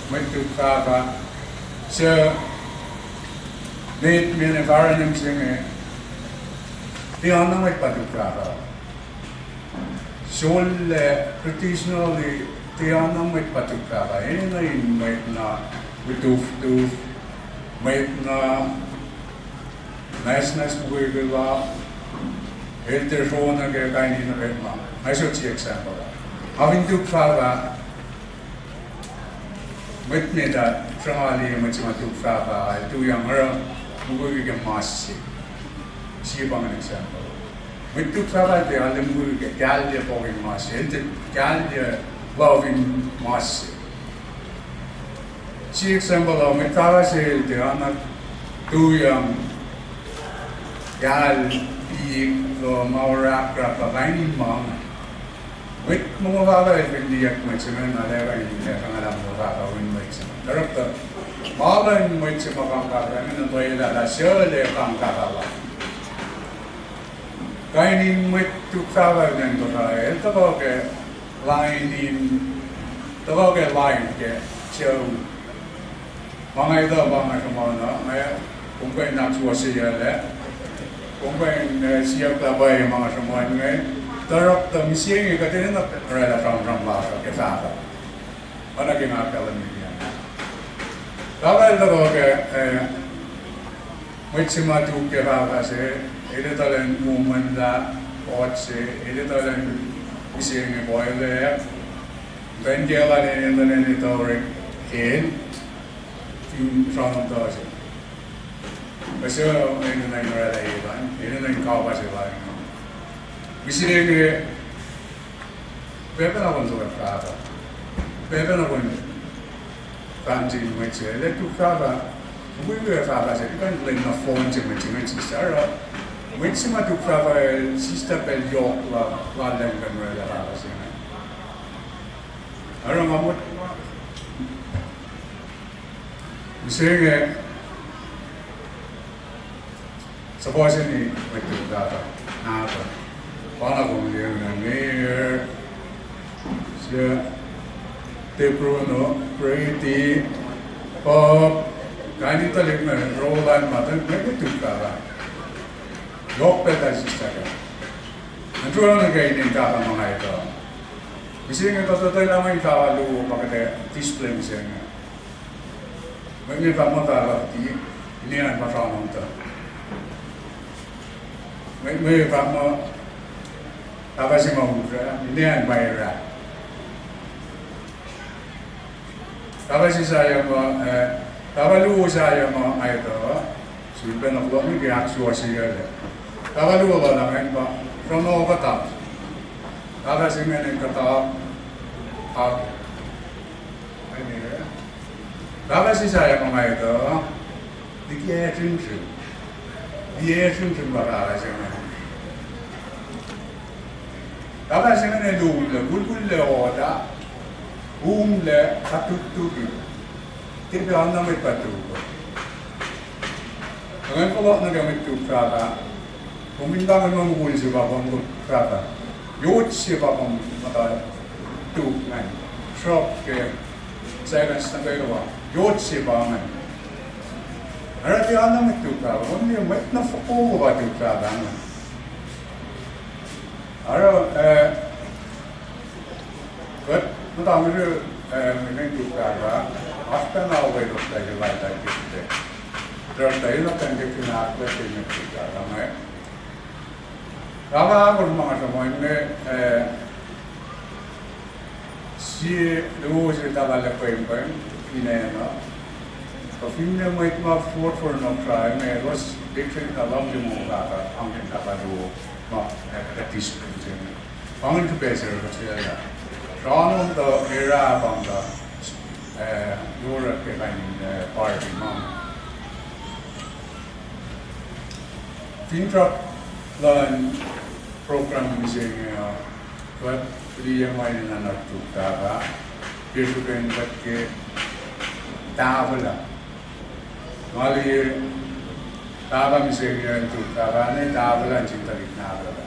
metu kava. Se net mene varanim singe. Tiada nama paduka. Sol traditionally tiada nama paduka. Ini na betuf na nice buigla. Elter zona ke kaini na betma. I should see example. Having to travel, with me that traveling macam tu travel, tu yang orang mungkin ke masih. Siapa an example. With two travel, they are the movie Gallia Bovin Mass, and the Gallia Bovin Mass. See example of Metara say they are not two young Gal, Pig, or Maura, Crapavine Mom. With Movava, with the Yakmachiman, I never in the Canada Movava win makes him. Director Marlon Michimakanga, and the way that I surely found Katala. Kainin with to travel then to try. Ito ko ke line ke show. Mga ito mga kumana, may kung kayo naksuwa siya le, kung kayo siya klabay mga sumuan ngayon, tarap ta misiyeng ikatin na rela from lasa ke tata. Ano kinakalam niya? Kaya ito ko ke may simatu ke tata siya. Ini talan movement da, potse, ini talan ising boiler, Pendiala in the Nenitory in Toronto. Basta in the Nigeria in the Kawashi. Visiting Pepe na konto kata. Pepe na konto. Kanji meche. Letu kata. Mui kata se kan len na phone je meche sara. Meche ma tu kata sister pel yok la lengan mera kata se. Ara ngamut. Bising suppose ni metu kata. Apa? Pana kong dia mayor. Siya Tepruno, Pretty, Pop, kani talik na Roland Matan, nagtutuka ba? Yok peta siya ka. Nantuwa na kayo din kaka mga ito. Kasi nga totoo lamang yung kakalo pakate display mo siya nga. May kamo tala, hindi na masanong ito. May kamo tapos si Mahudra, hindi yan mayra. Tapos si saya mo, tabaluo saya mo ay ito, silbi na ko, may gihaksuwa siya. Tabaluo ba naman ba? From all katap. Tapos si ngayon katap, tapos si saya mo ay ito, di kaya chunchun. Di kaya chunchun ba kala siya ngayon? Tapos yung nalula, bulbul le oda, le katutugi. Tiba na may patugo. Ngayon po na gamit yung kata, kumindangan mo muli si Babang kata, yot si Babang matutug ngayon. Shop kaya, seconds na kayo ba, yot si Babang. Arati na may tukata, hindi may nafukuha ba tukata ngayon. Aro, but madami rin may tukara. After now, we look like a light like this. Pero tayo na tayo kinakla tayo may tukara. Kaya ako mga samoy may si luo si talala ko yung pinayana. So, pinay mo ito ma-afford for no try, may was dictionary alam yung mga kata, ang kinakaluo. Discipline. Pangin to better, but Ronald the era on the Europe party mom. Fintrap learn program using but the mine and not to Tava. Here's the pen, but Tavala. Mali Tava miseria to Tavane, Tavala and Chintalik Navada.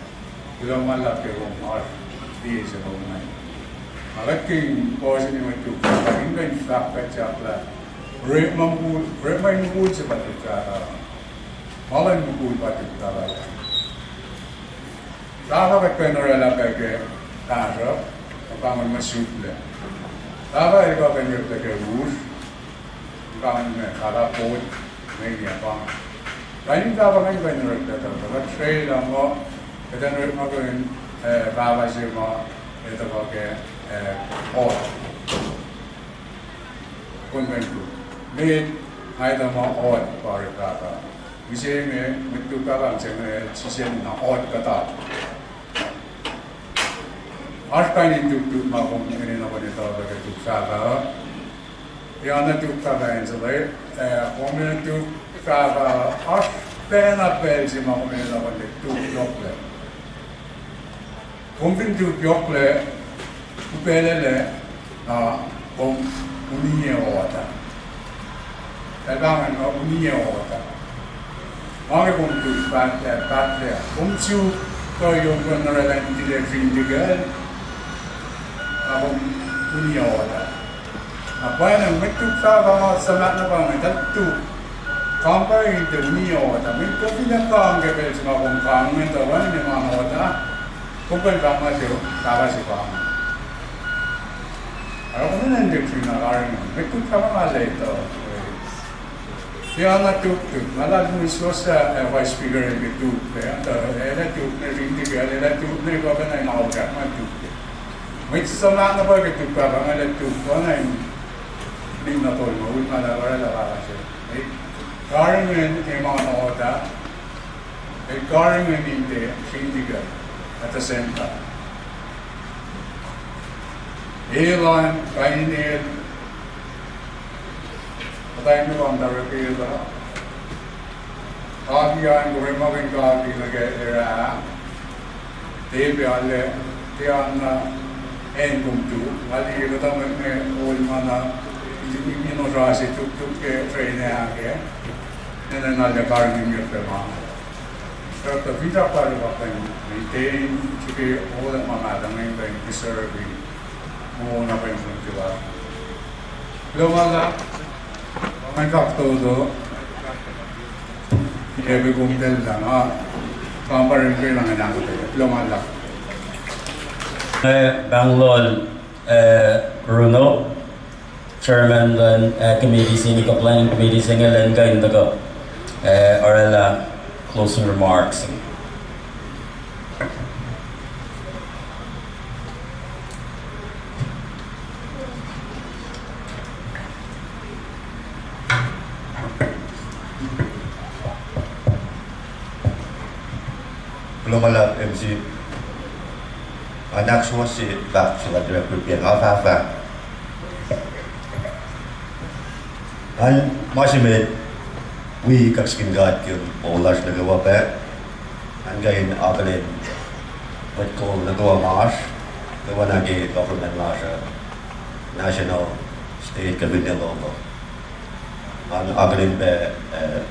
Ilang malaki kong RD sa rumay. Malaking portion yung ito. Paging ka yung fact at la. Remay mungkul sa patikara. Malay mungkul patikara. Kaka ka narala kaya tarap. Kapangan masukle. Kaka ikaw ka narala kaya rush. Kapangan na karapot. May niyapang. Kaya kapangan ka narala kaya trail lang mo. Kita nurut mo kung babasir mo ito ko ke kung ganito. May ito mo para kata. Kasi may magtuka lang siya may sisyan na kata. Art kainin tuk mo kung ganito ko nito kaya tukaka. Yan na tukaka yan sabay. Kung ganito tukaka, art pena pel si mo kung ganito ko nito tukaka. Kung pinag-yokle, upelele na kung uniye oda. Kailangan na uniye oda. Mga kung patre. Kung siyo ko yung naralan nila findigal, kung uniye oda. Apa yang magtuksa ka sa lahat na pang datu. Kampay ito uniye oda. May kapinakang gabel sa mga kung kangin tawan ni mga oda. Kung kama siyo, kaka si Pama. Ayaw ko na nandiyo na karin. May kutsa mga ito. Kaya nga tuk-tuk. Malad mo iso sa vice speaker yung tuk. Kaya tuk na rin di kaya tuk na ikaw ka na inakagat mga tuk. May sana na ba ito ka ang electric ko na hindi na to mo wala na wala kasi. Karing ngayon kay mga nakota. Karing ngayon hindi ka at the same time. Elon kainin patay mo ang darapil ba? Kagiyan ko rin maging kagi nag-era. Tepe ale tiyan na engum tu. Ali ko taman all mana inosasi tuk ke train ke. Nena nalya karing ngayon pa. Pero vida para ba kayo maintain sige all ang mga ngayon ba preserve mo na pa yung diba? Lumala may kaktodo hindi kong del lang kamparin ko lang ang lumala Banglol Bruno Chairman Committee Senior Planning Committee Singalan Gaindago Orella closing remarks. Lumala MC anak semua si bak sila director pian apa an masih med we kakskin gat ke olas nagawa pa an gain akalin what call nagawa mas gawa nagi government masha national state cabinet logo an akalin be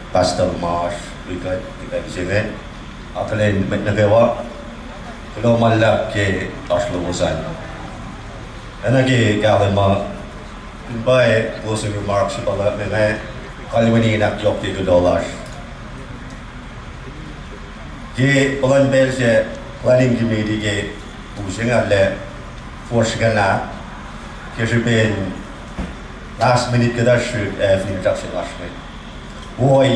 pastel mas we got the akalin met nagawa kalau malak ke taslusan anagi galan ma by closing remarks pala mga kaliwani nak yok $2 ke pelan belse planning committee ke pusing alle force gana ke sipen last minute kada shoot introduction last minute boy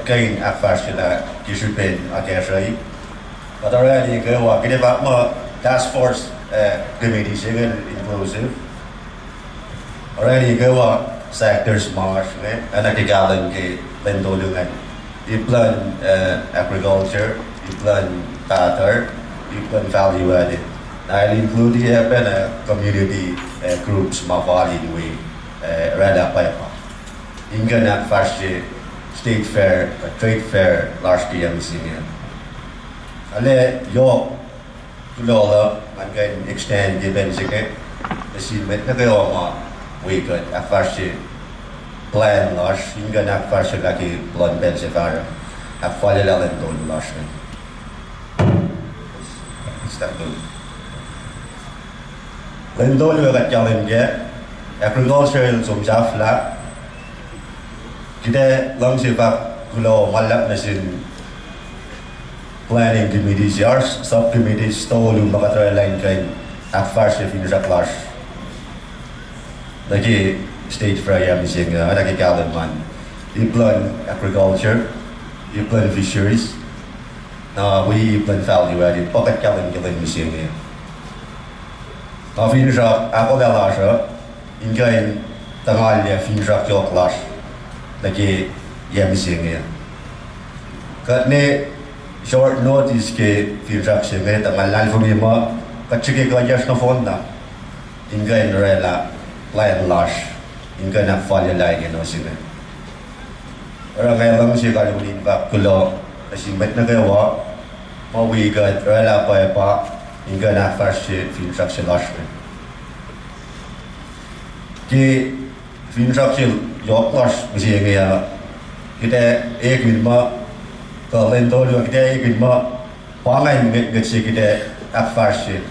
kain afashila kisupen akasai padara ni ke wa kide ba ma task force committee single inclusive already ke wa sectors march ne anak galan ke lendolungan di plan agriculture di plan tatar di plan value added na include the community groups mafali we rada pa inga na fashi State Fair, Trade Fair last year misalnya. Ale yo tulola man kan extend the benefit mesin met na kayo ma we could afashe plan last hingga na afashe lagi plan benefit para afale la lendon last. Start to. Lendon yo kat jalan ke agricultural sumjafla kita langsung kalau malak mesin planning committees yars subcommittees tolu makatra lain kain afashe finja class lagi state fair yang mesin ada ke man di plan agriculture di plan fisheries na we plan value added pocket kalen mesin ni finja apa dah lah ingin tengah dia finja class lagi yang misalnya, kerana short notice ke firman sini tengah lalu lima kecil kerja snowfall na, hingga rela lain lash, hingga nak file lain yang sini. Orang yang langsung kalau limpa kalau asyik nak kewa, mau ikat rela apa hingga nak file firman lash. Ke firman yok lash misalnya kita minma kalau lento juga kita minma pangai ngecek kita afashe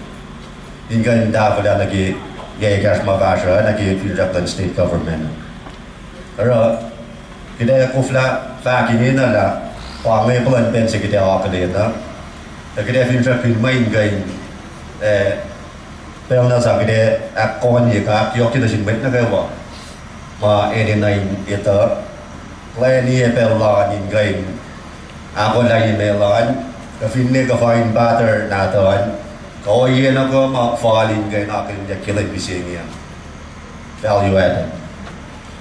hingga dah pada lagi gaya gas mabasha lagi federal state government. Kalau kita kufla fak ini nala pangai pelan pensik kita awak dia kita federal minma hingga pelna sa kita akon ya kak yok kita simpen nak kewa ma ini itu lain ni pelan ingin aku lagi melan kefinne kefain butter natan Kau iya na ko ma-falling kay na akin ya kilay bising yan. Value added.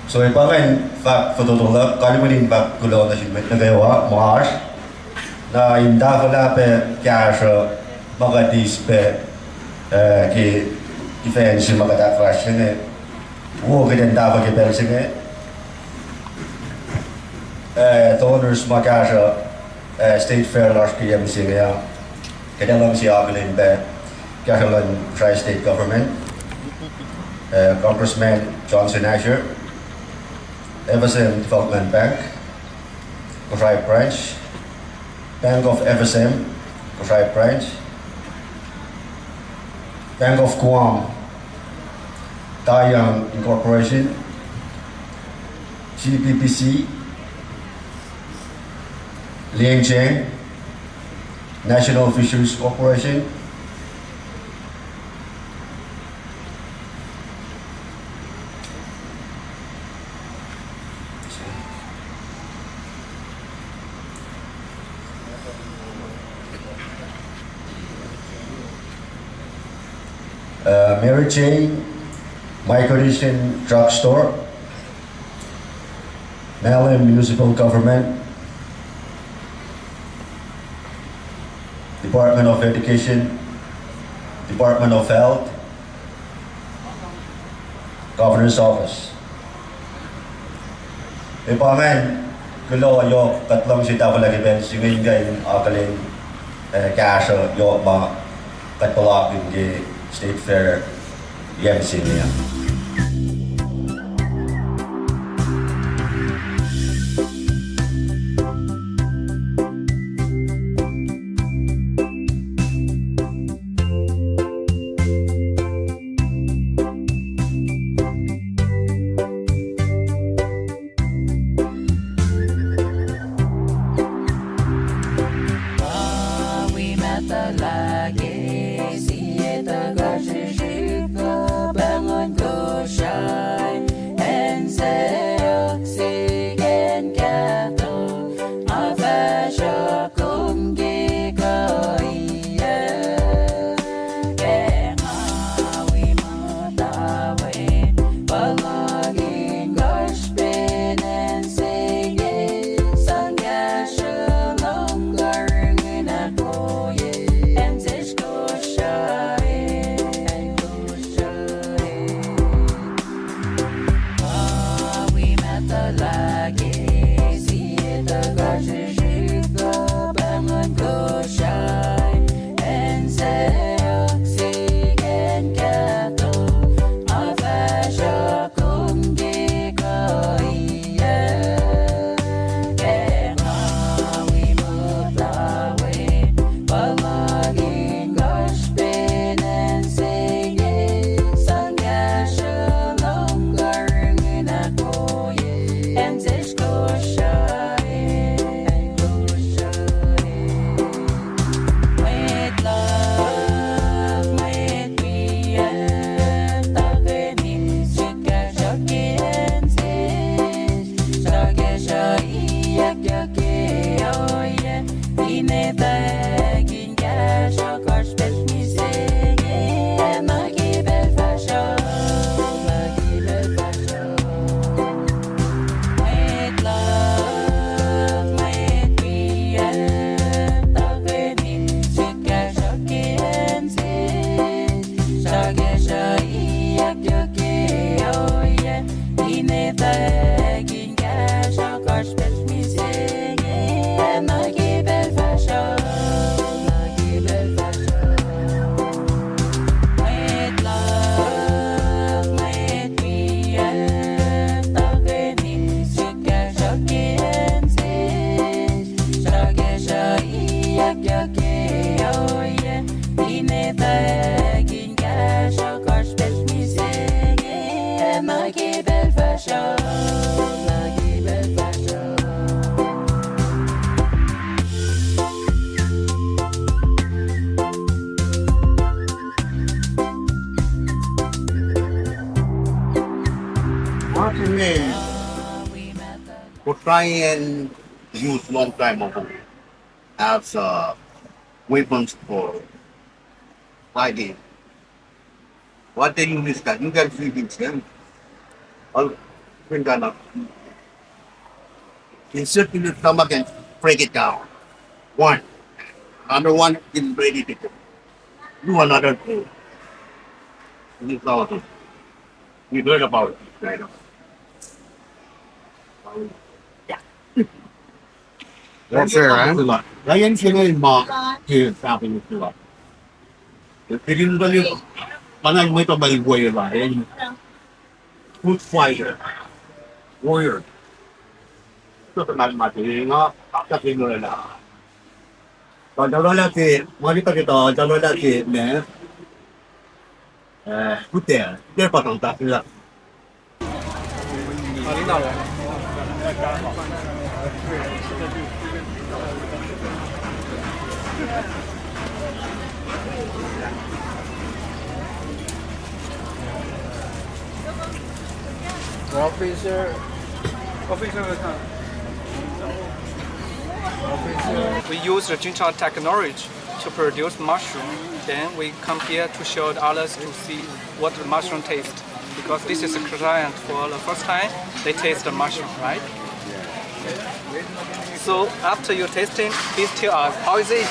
So ipa ngayon, fact, patutulak, kalimutin ba kulo na simit na gawa, Mars, na inda ko na pe cash magatis pe ki fancy magadat ne wo ke den da ke pel singe donors cash State Fair last year singe ya ke dalam si aglin be Kosrae Trade State Government Congressman Johnson Asher FSM Development Bank Kosrae Branch Bank of FSM Kosrae Branch Bank of Guam Dayang Incorporation GPPC Lianjiang National Fisheries Corporation Mary Jane Microdishin Drugstore, Malin Municipal Government, Department of Education, Department of Health, Governor's Office. Ipamen, kulo yo katlong si tao lagi ben singin gayon akalin cash yo ma katulak yung State Fair YMC niya. Kosrae and used long time ago as weapons for Friday. What day you miss that? You can see things then. All bring that up. Insert in the stomach and break it down. One. Another one is ready to go. Do another two. This is all. We heard about it. Right? Warfare, eh? Layan sila yung mga sabi nyo sila. Tigin ba yung panay mo ito maligway ba? Yan food fighter. Warrior. Ito sa mati nga, kakin mo na. Dalawa lagi, malita kita, dalawa lagi, ne? Puter, puter pa tong takila. Malinaw. We use the Jinchao technology to produce mushroom. Then we come here to show the others to see what the mushroom tastes. Because this is a client for the first time, they taste the mushroom, right? So after you tasting, please tell us, how is it?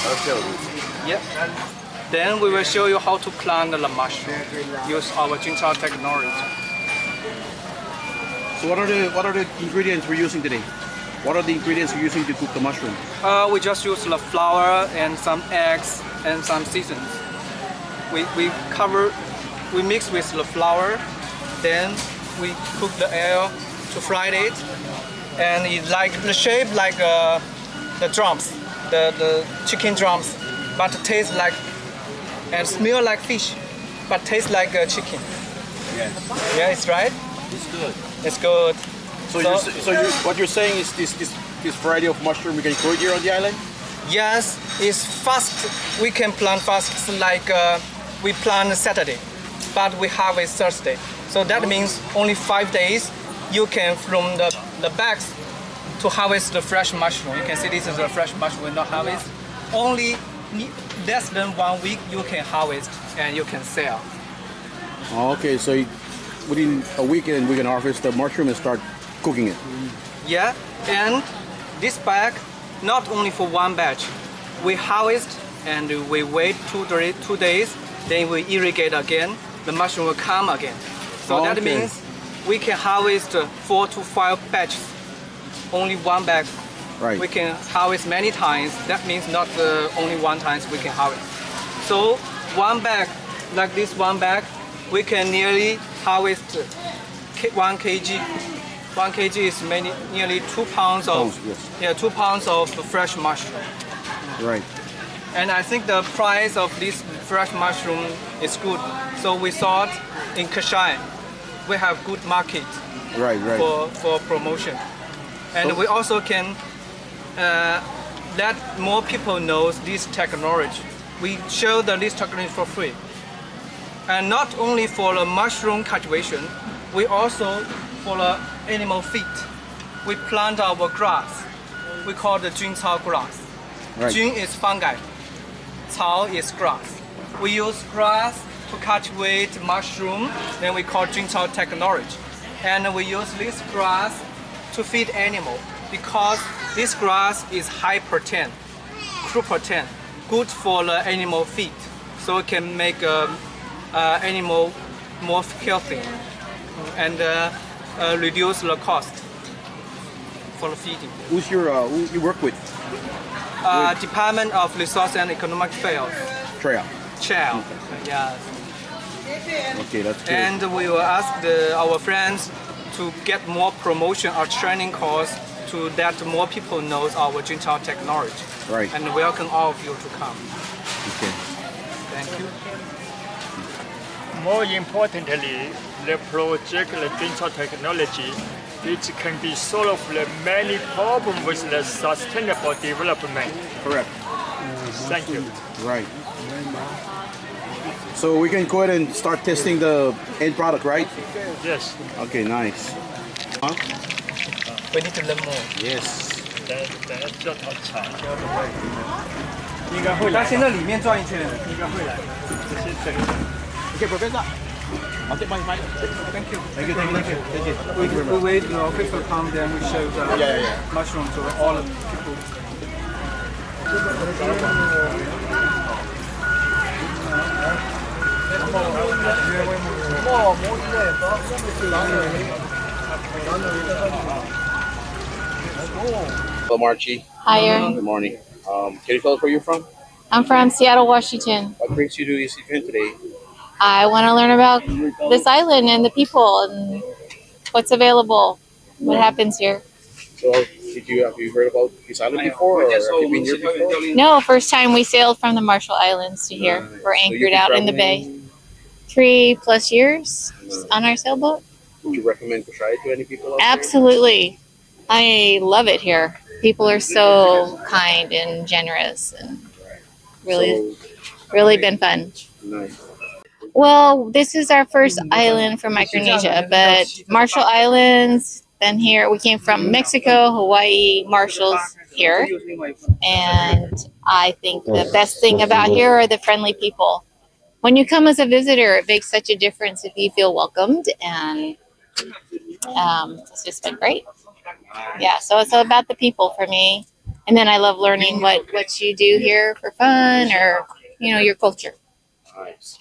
I'll tell you. Yeah. Then we will show you how to plant the mushroom. Use our Jinchao technology. So what are the ingredients we're using today? What are the ingredients you're using to cook the mushroom? We just use the flour and some eggs and some seasons. We mix with the flour, then we cook the egg to fry it, and it like the shape like the drums, the chicken drums, but it tastes like and smell like fish, but tastes like chicken. Yes. Yeah, it's right. It's good. It's good. What you're saying is this variety of mushroom we can grow here on the island? Yes, it's fast. We can plant fast. It's like we plant Saturday, but we harvest Thursday. So that means only 5 days you can from the bags to harvest the fresh mushroom. You can see this is the fresh mushroom we not harvest. Only less than 1 week you can harvest and you can sell. Okay, so within a weekend we can harvest the mushroom and start cooking it. Yeah, and this bag not only for one batch. We harvest and we wait 2 days, then we irrigate again. The mushroom will come again. So that means we can harvest 4 to 5 batches. Only one bag. Right. We can harvest many times. That means not only one time we can harvest. So one bag, like this one bag, we can nearly harvest 1 kg. 1 kg is nearly 2 pounds of 2 pounds of fresh mushroom. Right. And I think the price of this fresh mushroom is good. So we thought in Kosrae we have good market for promotion. And we also can let more people know this technology. We show this technology for free. And not only for the mushroom cultivation, we also for the animal feed. We plant our grass. We call the Juncao grass. Right. Jun is fungi. Cao is grass. We use grass to cultivate mushroom, then we call Juncao technology. And we use this grass to feed animal because this grass is high protein, crude protein, good for the animal feed. So it can make animal more healthy and reduce the cost for the feeding. Who you work with? Department of Resource and Economic Affairs. Chair. Yes. Okay, that's good. And we will ask our friends to get more promotion or training course to that more people knows our Jinchao technology. Right. And welcome all of you to come. Okay. Thank you. More importantly, the project, the Jinchao technology, it can be solve the many problems with the sustainable development. Correct. Thank you. Right. So we can go ahead and start testing the end product, right? Yes. Okay, nice. Huh? We need to learn more. Yes. That's your touch. 应该会来。他先在里面转一圈，应该会来。这些整个。Okay, Professor. I'll take my mic. Thank you. Thank you. Thank you. Thank you. We wait the official come, then we show the mushroom to all of the people. Hello, Marchie. Hiya. Good morning. Can you tell us where you're from? I'm from Seattle, Washington. What brings you to this event today? I want to learn about this island and the people and what's available, what happens here. So, have you heard about this island before, or have you been here before? No, first time we sailed from the Marshall Islands to here. We're anchored out in the bay. 3+ years on our sailboat. Would you recommend Kosrae to any people out Absolutely. I love it here. People are so kind and generous and really been fun. there? Nice. Well, this is our first island from Micronesia, but Marshall Islands, then here, we came from Mexico, Hawaii, Marshalls here. And I think the best thing about here are the friendly people. When you come as a visitor, it makes such a difference if you feel welcomed, and it's just been great. Yeah, so it's about the people for me. And then I love learning what you do here for fun or, your culture. Nice.